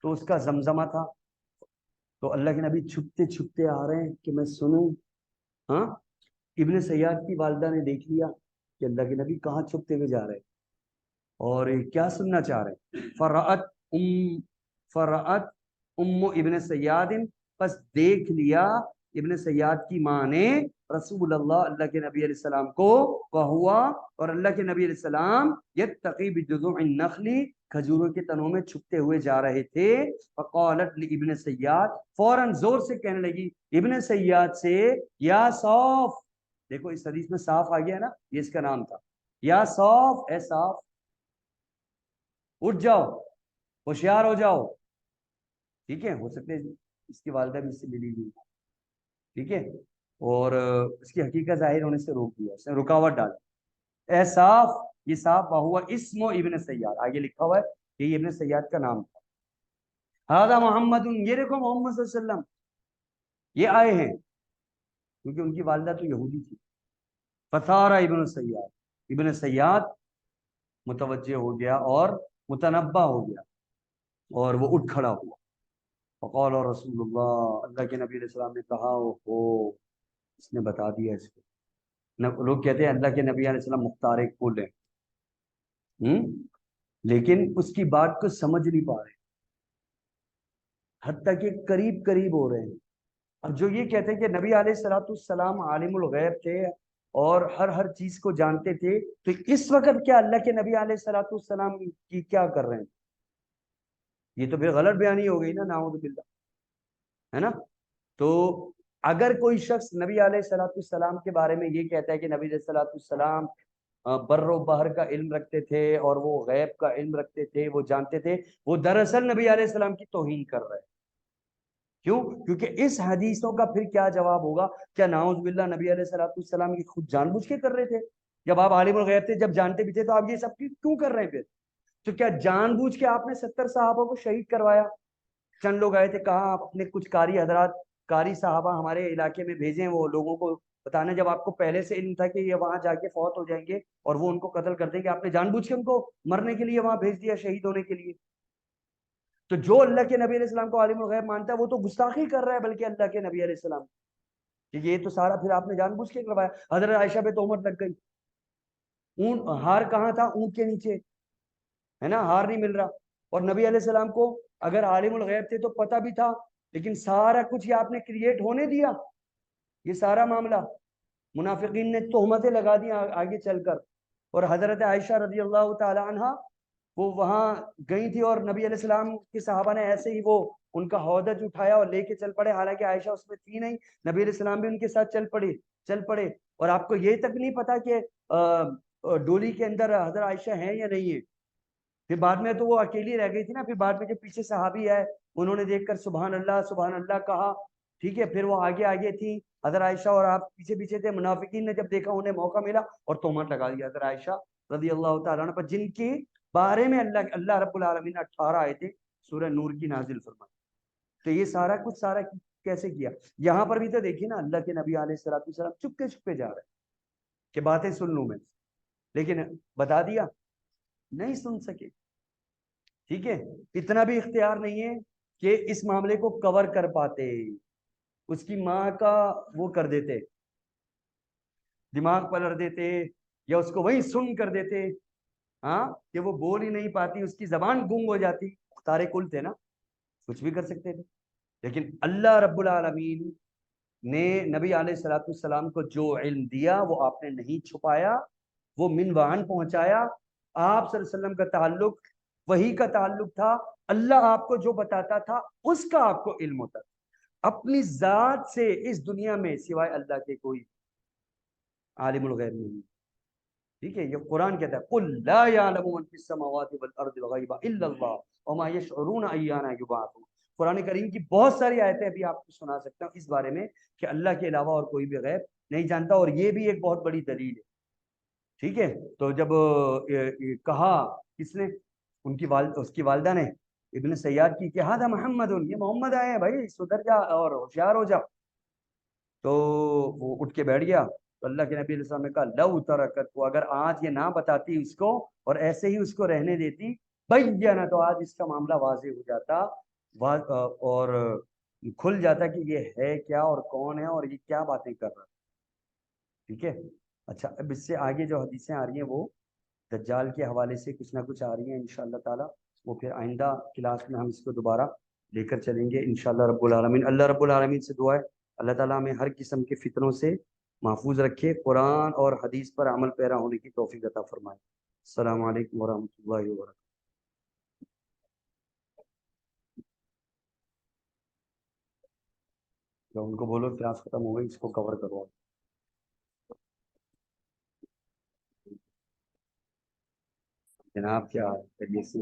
تو اس کا زمزمہ تھا. تو اللہ کے نبی چھپتے چھپتے آ رہے ہیں کہ میں سنوں, ہاں, ابن سیاد کی والدہ نے دیکھ لیا کہ اللہ کے نبی کہاں چھپتے ہوئے جا رہے ہیں اور کیا سننا چاہ رہے ہیں. فرأت ام ابن سیاد، پس دیکھ لیا ابن سیاد کی ماں نے رسول اللہ، اللہ کے نبی علیہ السلام کو، وہوا، اور اللہ کے نبی علیہ السلام یتقی بجذوع النخل، کھجوروں کے تنوں میں چھپتے ہوئے جا رہے تھے. فقالت لابن سیاد، فوراً زور سے کہنے لگی ابن سیاد سے، یا صوف، دیکھو اس حدیث میں صاف آ گیا نا، یہ اس کا نام تھا، یا صوف، اے صاف، اٹھ جاؤ، ہوشیار ہو جاؤ. ٹھیک ہے، ہو سکتے اس کی والدہ بھی اس سے ملی ہوئی، ٹھیک ہے، اور اس کی حقیقت ظاہر ہونے سے روک دیا، اس نے رکاوٹ ڈالا. اے صاف، یہ صاف ہوا اسم ابن سیاد، آگے لکھا ہوا ہے کہ یہ ابن سیاد کا نام تھا. ہذا محمد، یہ دیکھو محمد صلی اللہ علیہ وسلم یہ آئے ہیں، کیونکہ ان کی والدہ تو یہودی تھی. فثار ابن سیاد، ابن سیاد متوجہ ہو گیا اور متنبہ ہو گیا اور وہ اٹھ کھڑا ہوا. فقال رسول اللہ، اللہ کے نبی علیہ السلام نے کہا، ہو اس نے بتا دیا اس کو. لوگ کہتے ہیں اللہ کے نبی علیہ السلام مختار کل ہے، لیکن اس کی بات کو سمجھ نہیں پا رہے، حتیٰ کہ قریب قریب ہو رہے ہیں. اب جو یہ کہتے ہیں کہ نبی علیہ الصلوۃ والسلام عالم الغیب تھے اور ہر چیز کو جانتے تھے، تو اس وقت کیا اللہ کے نبی علیہ الصلوۃ والسلام کی کیا کر رہے ہیں؟ یہ تو پھر غلط بیانی ہو گئی نا، نعوذ باللہ، ہے نا. تو اگر کوئی شخص نبی علیہ الصلوۃ والسلام کے بارے میں یہ کہتا ہے کہ نبی علیہ الصلوۃ والسلام بر و بحر کا علم رکھتے تھے اور وہ غیب کا علم رکھتے تھے، وہ جانتے تھے، وہ دراصل نبی علیہ السلام کی توہین کر رہے ہیں. کیوں؟ کیونکہ اس حدیثوں کا پھر کیا جواب ہوگا؟ کیا نعوذ باللہ نبی علیہ الصلوۃ والسلام یہ خود جان بوجھ کے کر رہے تھے؟ جب آپ عالم الغیب تھے، جب جانتے بھی تھے، تو آپ یہ سب کیوں کر رہے ہیں پھر؟ تو کیا جان بوجھ کے آپ نے 70 صحابہ کو شہید کروایا؟ چند لوگ آئے تھے، کہا آپ اپنے کچھ قاری حضرات، قاری صحابہ ہمارے علاقے میں بھیجیں، وہ لوگوں کو بتانا، جب آپ کو پہلے سے علم تھا کہ یہ وہاں جا کے فوت ہو جائیں گے اور وہ ان کو قتل کر دیں گے، آپ نے جان بوجھ کے ان کو مرنے کے لیے وہاں بھیج دیا، شہید ہونے کے لیے. تو جو اللہ کے نبی علیہ السلام کو عالم الغیب مانتا ہے، وہ تو گستاخی کر رہا ہے بلکہ اللہ کے نبی علیہ السلام، کہ یہ تو سارا پھر آپ نے جان بوجھ کے کروایا. حضرت عائشہ پہ تہمت لگ گئی. اونٹ، ہار کہاں تھا؟ اونٹ کے نیچے، ہے نا، ہار نہیں مل رہا. اور نبی علیہ السلام کو اگر عالم الغیب تھے تو پتہ بھی تھا، لیکن سارا کچھ یہ آپ نے کریٹ ہونے دیا. یہ سارا معاملہ منافقین نے تہمتیں لگا دی آگے چل کر. اور حضرت عائشہ رضی اللہ تعالی عنہ وہ وہاں گئی تھی اور نبی علیہ السلام کے صحابہ نے ایسے ہی وہ ان کا ہودج اٹھایا اور لے کے چل پڑے، حالانکہ عائشہ اس میں تھی نہیں. نبی علیہ السلام بھی ان کے ساتھ چل پڑے. اور آپ کو یہ تک نہیں پتا کہ ڈولی کے اندر حضرت عائشہ ہیں یا نہیں ہے. پھر بعد میں تو وہ اکیلی رہ گئی تھی نا، پھر بعد میں جو پیچھے صحابی ہے انہوں نے دیکھ کر سبحان اللہ کہا. ٹھیک ہے، پھر وہ آگے تھی حضرت عائشہ اور آپ پیچھے پیچھے تھے. منافقین نے جب دیکھا انہیں موقع ملا اور تہمت لگا دیا حضرت عائشہ رضی اللہ تعالیٰ عنہ پر، جن کے بارے میں اللہ رب العالمین نے 18 آیتیں سورہ نور کی نازل فرمائی. تو یہ سارا کچھ کیسے کیا؟ یہاں پر بھی تو دیکھیے نا، اللہ کے نبی علیہ الصلوۃ والسلام چپکے جا رہے ہیں کہ باتیں سن لوں میں، لیکن بتا دیا نہیں سن سکے. ٹھیک ہے، اتنا بھی اختیار نہیں ہے کہ اس معاملے کو کور کر پاتے. اس کی ماں کا وہ کر دیتے، دماغ پلٹ دیتے، یا اس کو وہیں سن کر دیتے، ہاں، کہ وہ بول ہی نہیں پاتی، اس کی زبان گم ہو جاتی. مختار کل تھے نا، کچھ بھی کر سکتے تھے. لیکن اللہ رب العالمین نے نبی علیہ الصلوۃ والسلام کو جو علم دیا وہ آپ نے نہیں چھپایا، وہ من وعن پہنچایا. آپ صلی اللہ علیہ وسلم کا تعلق وہی کا تعلق تھا، اللہ آپ کو جو بتاتا تھا اس کا آپ کو علم ہوتا تھا. اپنی ذات سے اس دنیا میں سوائے اللہ کے کوئی عالم الغیب نہیں. ٹھیک ہے، یہ قرآن کہتا ہے قل لا يعلم من في السماوات والارض الغیب الا اللہ وما يشعرون ایان یبعثون. قرآن کریم کی بہت ساری آیتیں ابھی آپ کو سنا سکتا ہوں اس بارے میں کہ اللہ کے علاوہ اور کوئی بھی غیب نہیں جانتا، اور یہ بھی ایک بہت بڑی دلیل ہے. ٹھیک ہے، تو جب کہا کس نے؟ اس کی والدہ نے ابن سیاد کی کہ ہذا محمد، یہ محمد آئے ہیں بھائی، سدھر جا اور ہوشیار ہو جا. تو وہ اٹھ کے بیٹھ گیا. تو اللہ کے نبی علیہ السلام نے کہا لو ترکت، کو اگر آج یہ نہ بتاتی اس کو اور ایسے ہی اس کو رہنے دیتی، بینہ، تو آج اس کا معاملہ واضح ہو جاتا اور کھل جاتا کہ یہ ہے کیا اور کون ہے اور یہ کیا باتیں کر رہا ہے. ٹھیک ہے. اچھا اب اس سے آگے جو حدیثیں آ رہی ہیں وہ دجال کے حوالے سے کچھ نہ کچھ آ رہی ہیں انشاءاللہ تعالیٰ. وہ پھر آئندہ کلاس میں ہم اس کو دوبارہ لے کر چلیں گے انشاءاللہ رب العالمین. اللہ رب العالمین سے دعا ہے اللہ تعالیٰ ہمیں ہر قسم کے فتنوں سے محفوظ رکھے, قرآن اور حدیث پر عمل پیرا ہونے کی توفیق عطا فرمائے. السلام علیکم ورحمۃ اللہ وبرکاتہ. تو ان کو بولو کلاس ختم ہو گئی, اس کو کور کرو. جناب کیا خیریت سے؟